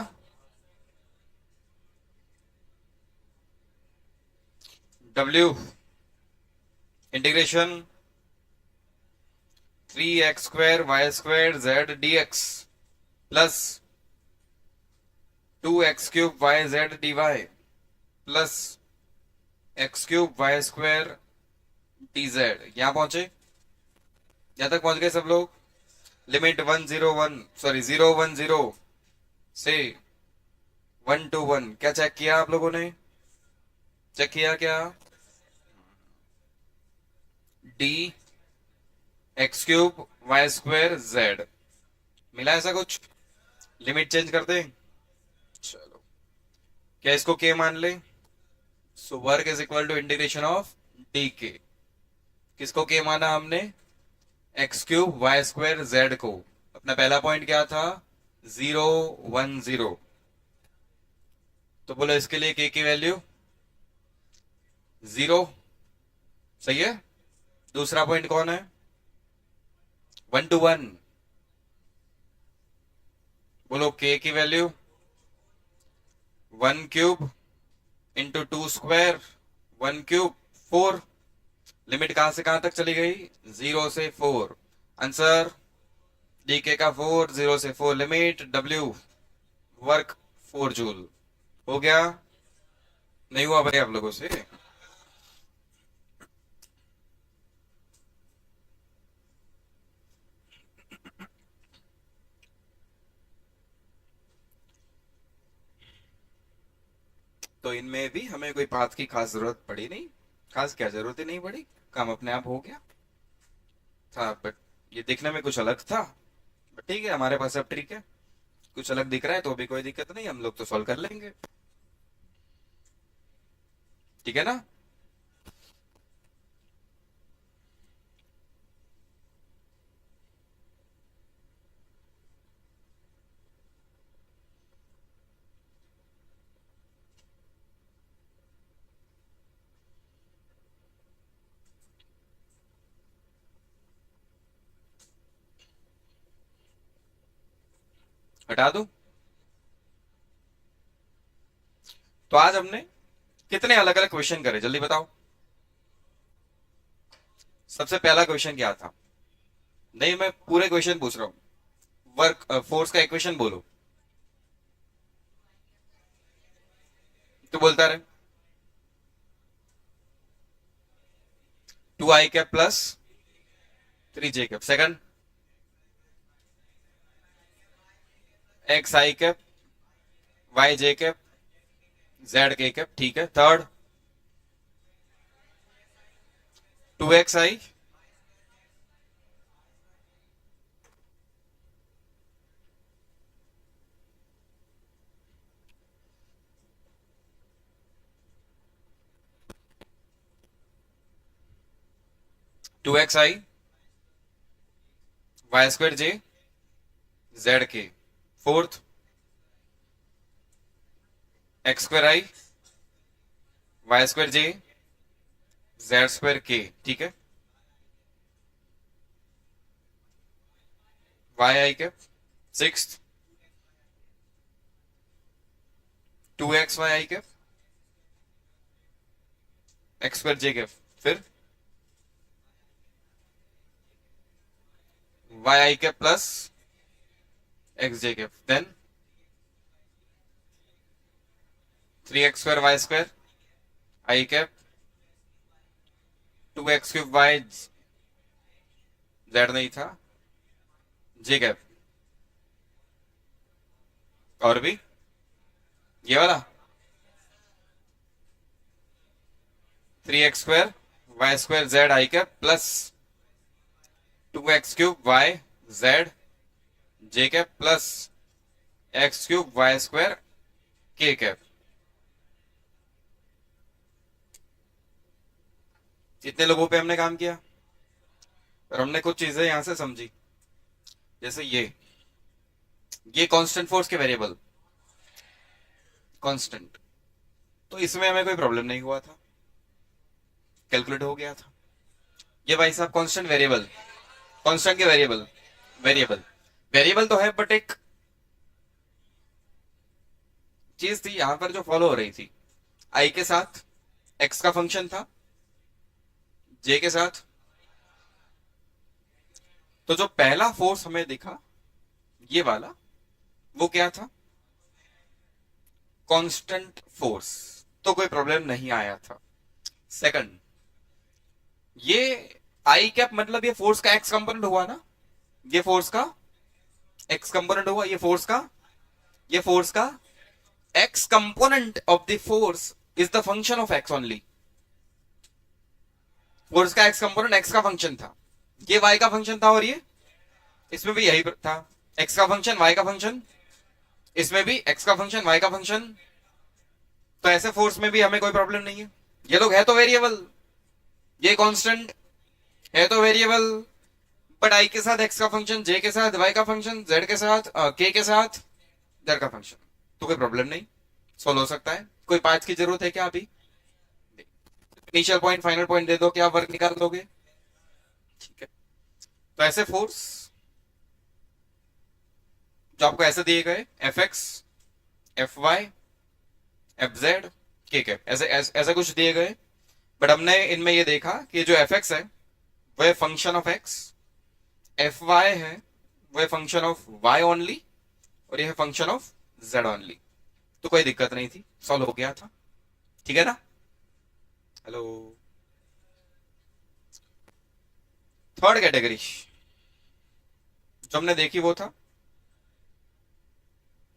W integration 3x² y² z dx plus 2x³ y z dy plus x³ y² यहां पहुंचे? यहां तक पहुंच गए सब लोग? लिमिट 101 सॉरी 010 से 1 to 1 क्या चेक किया आप लोगों ने? चेक किया क्या? डी x³ y² z मिला ऐसा कुछ? लिमिट चेंज कर दें? चलो क्या इसको के मान ले? So work is equal to integration of d k. किसको के माना हमने? x³ y² z को। अपना पहला पॉइंट क्या था? 0 1 0। तो बोलो इसके लिए के की वैल्यू 0 सही है। दूसरा पॉइंट कौन है? 1 to 1। बोलो के की value 1 cube into 2 square 1 cube 4। Limit कहां से कहां तक चली गई? 0 से 4। आंसर डीके का 4 0 से 4 लिमिट डब्ल्यू वर्क 4 जूल। हो गया? नहीं हुआ भाई आप लोगों से? तो इनमें भी हमें कोई पाथ की खास जरूरत पड़ी नहीं। खास क्या जरूरत ही नहीं पड़ी। काम अपने आप हो गया था। बट ये दिखने में कुछ अलग था। बट ठीक है हमारे पास अब ट्रिक है। कुछ अलग दिख रहा है तो भी कोई दिक्कत नहीं, हम लोग तो सॉल्व कर लेंगे। ठीक है ना? हटा दूं? तो आज हमने कितने अलग अलग क्वेश्चन करे जल्दी बताओ। सबसे पहला क्वेश्चन क्या था? नहीं, मैं पूरे क्वेश्चन पूछ रहा हूं। वर्क फोर्स का इक्वेशन बोलो। तो बोलता रहे। 2i cap plus 3j cap. Second, x i cap y j cap z k cap. ठीक है। Third, 2xi 2xi y2j z k। Fourth, x2i y2j z2k। ठीक है। yi cap. Sixth, 2xyi cap x2j cap. फिर yi cap plus xj cap. Then 3x2 y2 i cap 2x3 y z नहीं था j cap. और भी ये वाला 3x2 y2 z i cap plus 2x3 y z j cap plus x3 y2 k cap. इतने लोगों पे हमने काम किया और हमने कुछ चीजें यहां से समझी। जैसे ये कांस्टेंट फोर्स के वेरिएबल कांस्टेंट, तो इसमें हमें कोई प्रॉब्लम नहीं हुआ था, कैलकुलेट हो गया था। ये भाई साहब कांस्टेंट वेरिएबल, कांस्टेंट के वेरिएबल वेरिएबल वेरिएबल तो है, बट एक चीज थी यहां पर जो फॉलो हो रही थी। आई के साथ एक्स का फंक्शन था, जे के साथ। तो जो पहला फोर्स हमें दिखा ये वाला, वो क्या था? कांस्टेंट फोर्स, तो कोई प्रॉब्लम नहीं आया था। सेकंड, ये आई कैप मतलब ये फोर्स का एक्स कंपोनेंट हुआ ना, ये फोर्स का एक्स कंपोनेंट हुआ, ये फोर्स का x component of the force is the function of x only. Force का एक्स कंपोनेंट एक्स का फंक्शन था, ये वाई का फंक्शन था, और ये इसमें भी यही था, एक्स का फंक्शन वाई का फंक्शन, इसमें भी एक्स का फंक्शन वाई का फंक्शन। तो ऐसे फोर्स में भी हमें कोई प्रॉब्लम नहीं है। ये लोग है तो वेरिएबल, ये कांस्टेंट है तो वेरिएबल, बट आई के साथ एक्स का फंक्शन, जे के साथ वाई का फंक्शन, जेड के साथ के के साथ जेड का फंक्शन, तो कोई प्रॉब्लम नहीं, सोल्व हो सकता है। कोई पार्ट की जरूरत है क्या अभी? इनिशियल पॉइंट फाइनल पॉइंट दे दो, क्या वर्क निकाल दोगे? ठीक है। तो ऐसे फोर्स जो आपको ऐसे दिए गए, f x f y f z k cap, ऐसे कुछ दिए गए, बट हमने इनमें ये देखा कि जो एफ एक्स है वह function of x, f y है वह फंक्शन ऑफ वाई ओनली, और यह फंक्शन ऑफ जेड ओनली। तो कोई दिक्कत नहीं थी, सॉल्व हो गया था। ठीक है ना? हेलो। थर्ड कैटेगरी जो हमने देखी वो था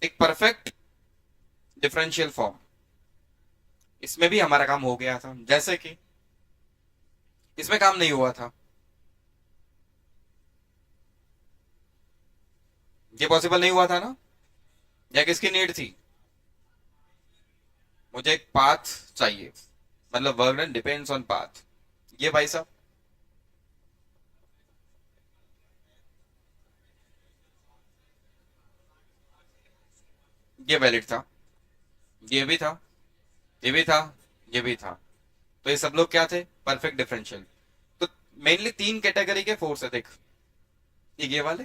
एक परफेक्ट डिफरेंशियल फॉर्म। इसमें भी हमारा काम हो गया था, जैसे कि इसमें काम नहीं हुआ था, ये पॉसिबल नहीं हुआ था ना, या किसकी नीड थी? मुझे एक पाथ चाहिए, मतलब work done depends on path. ये भाई साहब ये वैलिड था, ये भी था, ये भी था, ये भी था। तो ये सब लोग क्या थे? Perfect differential. तो मेनली तीन कैटेगरी के फोर्स है, देख, ये वाले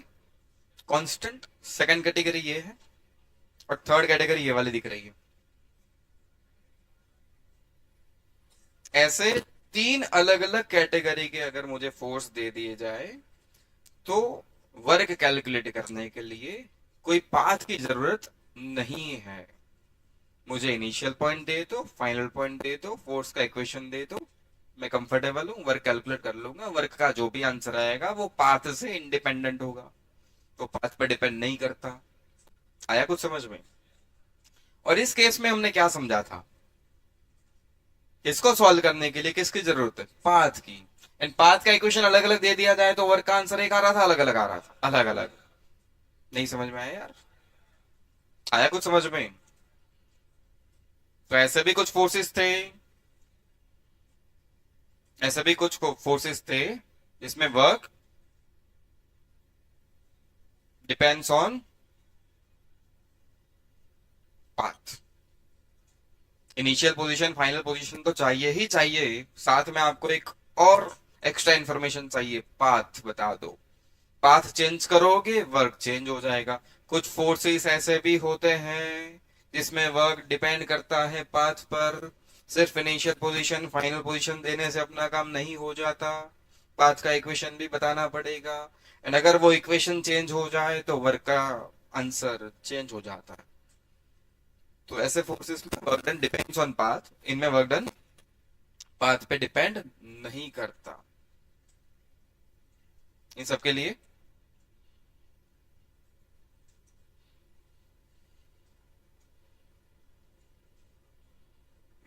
कांस्टेंट, सेकंड कैटेगरी ये है, और थर्ड कैटेगरी ये वाली दिख रही है। ऐसे तीन अलग अलग कैटेगरी के अगर मुझे फोर्स दे दिए जाए तो वर्क कैलकुलेट करने के लिए कोई पाथ की जरूरत नहीं है। मुझे इनिशियल पॉइंट दे दो, फाइनल पॉइंट दे दो, फोर्स का इक्वेशन दे दो, मैं कंफर्टेबल हूं, वर्क कैलकुलेट कर लूंगा। वर्क का जो भी आंसर आएगा वो पाथ से इंडिपेंडेंट होगा, वो पाथ पर डिपेंड नहीं करता। आया कुछ समझ में? और इस केस में हमने क्या समझा था? इसको सॉल्व करने के लिए किसकी जरूरत है? पाथ की। एंड पाथ का इक्वेशन अलग अलग दे दिया जाए तो वर्क का आंसर एक आ रहा था, अलग अलग आ रहा था, अलग अलग। नहीं समझ में आया यार? आया कुछ समझ में? तो ऐसे भी कुछ फोर्सेस थे, ऐसे भी कुछ फोर्सेस थे जिसमें work depends on path. Initial position, final position तो चाहिए ही चाहिए, साथ में आपको एक और एक्स्ट्रा इंफॉर्मेशन चाहिए, पाथ बता दो। पाथ चेंज करोगे वर्क चेंज हो जाएगा। कुछ फोर्सेस ऐसे भी होते हैं जिसमें वर्क डिपेंड करता है पाथ पर। सिर्फ इनिशियल पोजीशन फाइनल पोजीशन देने से अपना काम नहीं हो जाता, पाथ का इक्वेशन भी बताना पड़ेगा। एंड अगर वो इक्वेशन चेंज हो जाए तो वर्क का आंसर चेंज हो जाता है। तो ऐसे फोर्सेस में work done depends on path, इनमें वर्क डन पाथ पे डिपेंड नहीं करता। इन सबके लिए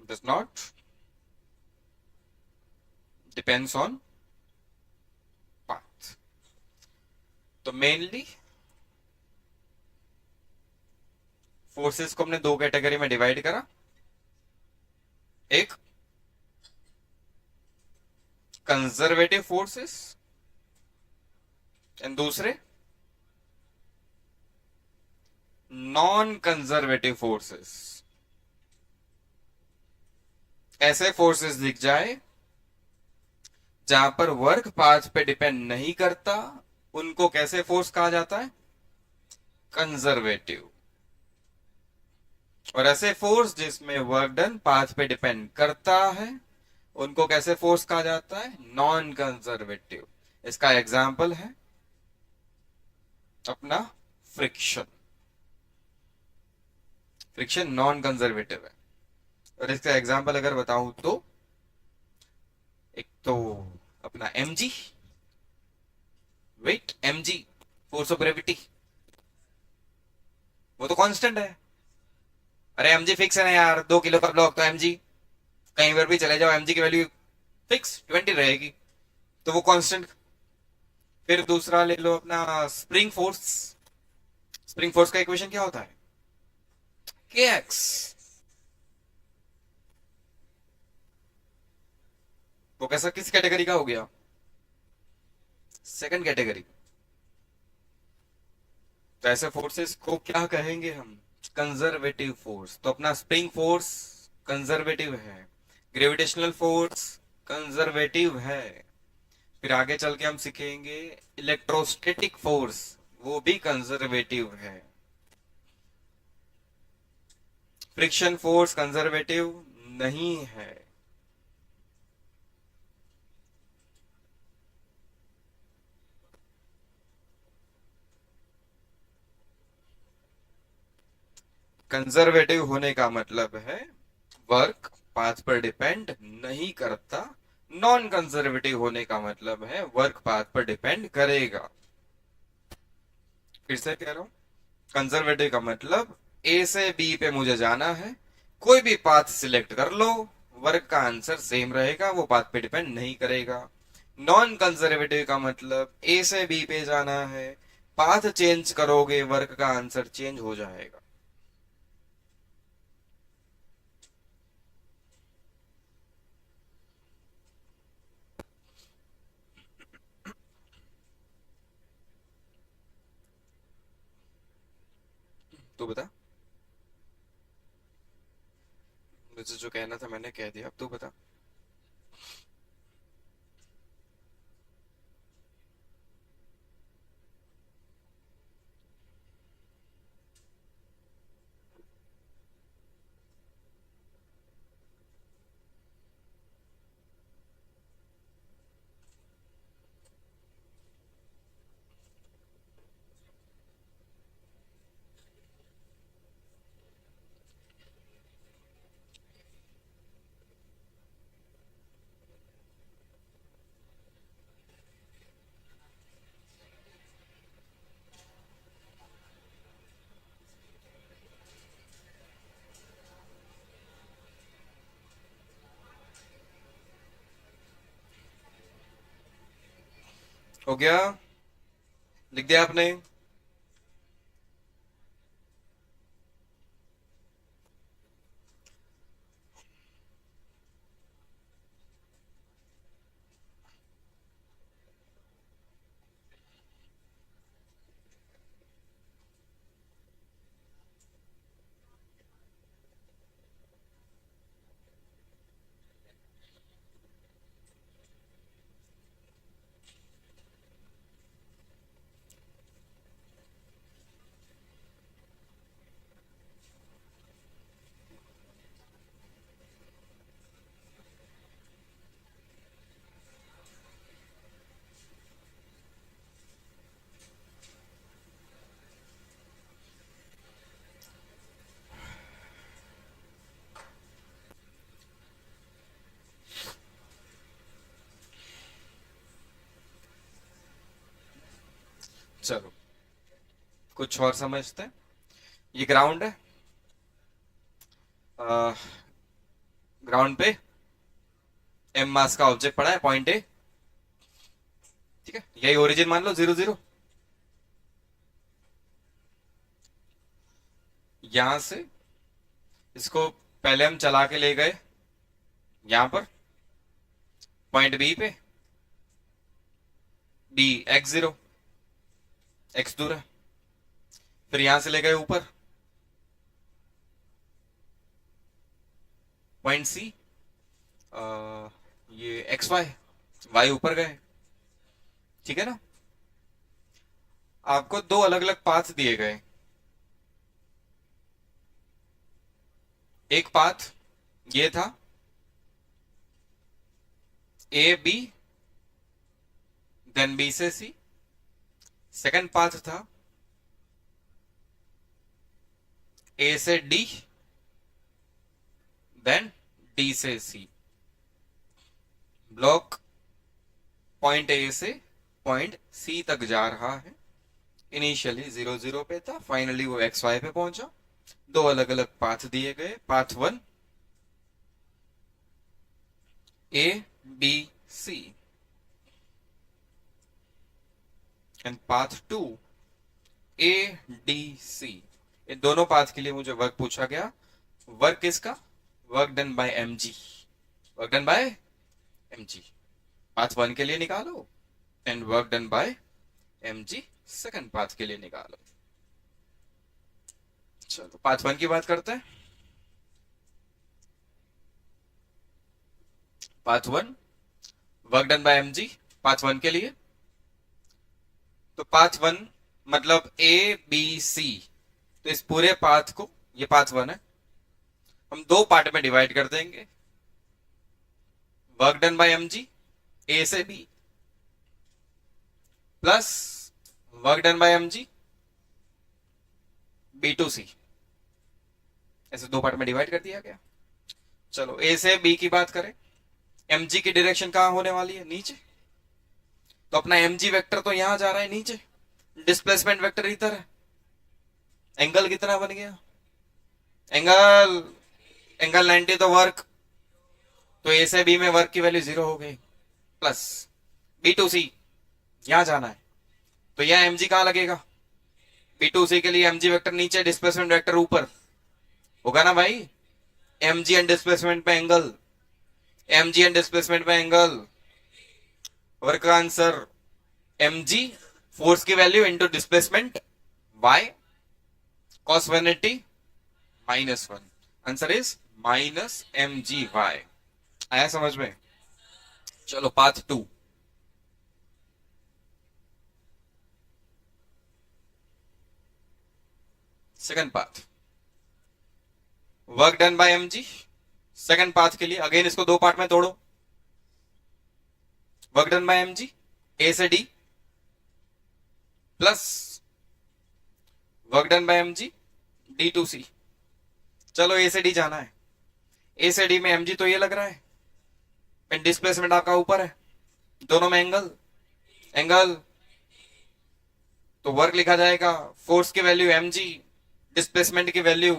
does not depends on path. तो मेनली फोर्सेस को हमने दो कैटेगरी में डिवाइड करा। एक कंजर्वेटिव फोर्सेस एंड दूसरे नॉन कंजर्वेटिव फोर्सेस। ऐसे फोर्सेस दिख जाए जहां पर वर्क पाथ पे डिपेंड नहीं करता, उनको कैसे फोर्स कहा जाता है? कंजर्वेटिव। और ऐसे फोर्स जिसमें वर्क डन पाथ पे डिपेंड करता है, उनको कैसे फोर्स कहा जाता है? Non conservative. इसका एग्जाम्पल है अपना फ्रिक्शन। फ्रिक्शन नॉन कंजर्वेटिव है। और इसका एग्जाम्पल अगर बताऊं तो एक तो अपना mg, weight mg, force of gravity, वो तो कांस्टेंट है। अरे mg फिक्स है ना यार, 2 किलो का ब्लॉक तो mg, कहीं पर भी चले जाओ mg की वैल्यू फिक्स 20 रहेगी, तो वो कांस्टेंट। फिर दूसरा ले लो अपना स्प्रिंग फोर्स। स्प्रिंग फोर्स का इक्वेशन क्या होता है? kx। वो कैसा किस कैटेगरी का हो गया? Second category. तो ऐसे फोर्सेस को क्या कहेंगे हम? Conservative force. तो अपना स्प्रिंग फोर्स कंजर्वेटिव है, ग्रेविटेशनल फोर्स कंजर्वेटिव है। फिर आगे चल के हम सीखेंगे इलेक्ट्रोस्टैटिक फोर्स, वो भी कंजर्वेटिव है। फ्रिक्शन फोर्स कंजर्वेटिव नहीं है। कंजर्वेटिव होने का मतलब है वर्क पाथ पर डिपेंड नहीं करता। नॉन कंजर्वेटिव होने का मतलब है वर्क पाथ पर डिपेंड करेगा। फिर से कह रहा हूं, कंजर्वेटिव का मतलब ए से बी पे मुझे जाना है, कोई भी पाथ सिलेक्ट कर लो, वर्क का आंसर सेम रहेगा, वो पाथ पे डिपेंड नहीं करेगा। नॉन कंजर्वेटिव का मतलब ए से बी पे जाना है, पाथ चेंज करोगे वर्क का आंसर चेंज हो जाएगा। तू बता, मुझे जो कहना था मैंने कह दिया, अब तू बता। हो गया, लिख दिया आपने? चलो कुछ और समझते हैं। ये ग्राउंड है, ग्राउंड पे एम मास का ऑब्जेक्ट पड़ा है, पॉइंट ए, ठीक है, यही ओरिजिन मान लो 0 0। यहां से इसको पहले हम चला के ले गए यहां पर पॉइंट बी पे, बी x0, x दूर है, फिर यहां से ले गए ऊपर पॉइंट सी, ये एक्स वाई, वाई ऊपर गए, ठीक है ना। आपको दो अलग अलग पाथ दिए गए, एक पाथ ये था ए बी, देन बी से सी, सेकंड पाथ था ए से डी, देन डी से सी। ब्लॉक पॉइंट ए से पॉइंट सी तक जा रहा है, इनिशियली 0 0 पे था, फाइनली वो एक्स वाई पे पहुंचा। दो अलग अलग पाथ दिए गए, path 1 A B C and path 2 A D C. इन दोनों पाथ के लिए मुझे वर्क पूछा गया। वर्क किसका? Work done by M g, work done by M g. Path 1 के लिए निकालो and work done by M g second path के लिए निकालो। चलो पाथ 1 की बात करते हैं। Path 1 work done by M g, path 1 के लिए। तो पाथ 1 मतलब ए बी सी, तो इस पूरे पाथ को, ये पाथ 1 है, हम दो पार्ट में डिवाइड कर देंगे। Work done by M G A से B plus work done by M G B to C, ऐसे दो पार्ट में डिवाइड कर दिया गया। चलो ए से बी की बात करें, एम जी की डायरेक्शन कहां होने वाली है? नीचे। तो अपना एम जी वेक्टर तो यहां जा रहा है नीचे, डिस्प्लेसमेंट वेक्टर इधर है। एंगल कितना बन गया? एंगल एंगल 90, तो वर्क, तो ए से बी में वर्क की वैल्यू 0 हो गई, प्लस बी टू सी यहां जाना है, तो यहां एमजी कहां लगेगा? बी टू सी के लिए एमजी वेक्टर नीचे, डिस्प्लेसमेंट वेक्टर ऊपर होगा ना भाई। एमजी एंड डिस्प्लेसमेंट पे एंगल, एमजी एंड डिस्प्लेसमेंट पे एंगल, वर्क का आंसर एमजी, फोर्स की value into displacement y, cos 180 -1, answer is -mgy। आया समझ में? चलो path 2, second path, work done by mg second path के लिए। अगेन इसको दो पार्ट में तोड़ो। Work done by mg A से D plus work done by MG D to C. चलो ए से डी जाना है, ए से डी में एमजी तो ये लग रहा है, एंड डिस्प्लेसमेंट आपका ऊपर है, दोनों में एंगल, एंगल, तो वर्क लिखा जाएगा, फोर्स की वैल्यू एमजी, डिस्प्लेसमेंट की वैल्यू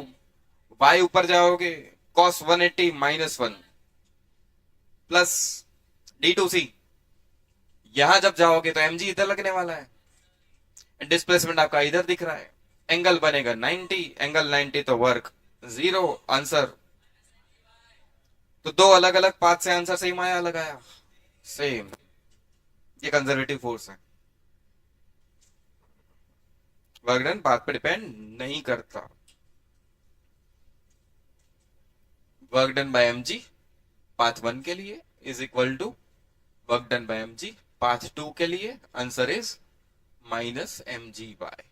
वाई, ऊपर जाओगे cos 180 -1 प्लस डी टू सी, यहां जब जाओगे तो mg इधर लगने वाला है, डिस्प्लेसमेंट आपका इधर दिख रहा है, एंगल बनेगा 90, एंगल 90 तो वर्क 0, आंसर। तो दो अलग अलग पाथ से आंसर सेम आया, लगाया सेम। ये कंजर्वेटिव फोर्स है, वर्क डन पाथ पे डिपेंड नहीं करता। Work done by mg path 1 के लिए is equal to work done by mg path 2 के लिए, आंसर इज -mg बाय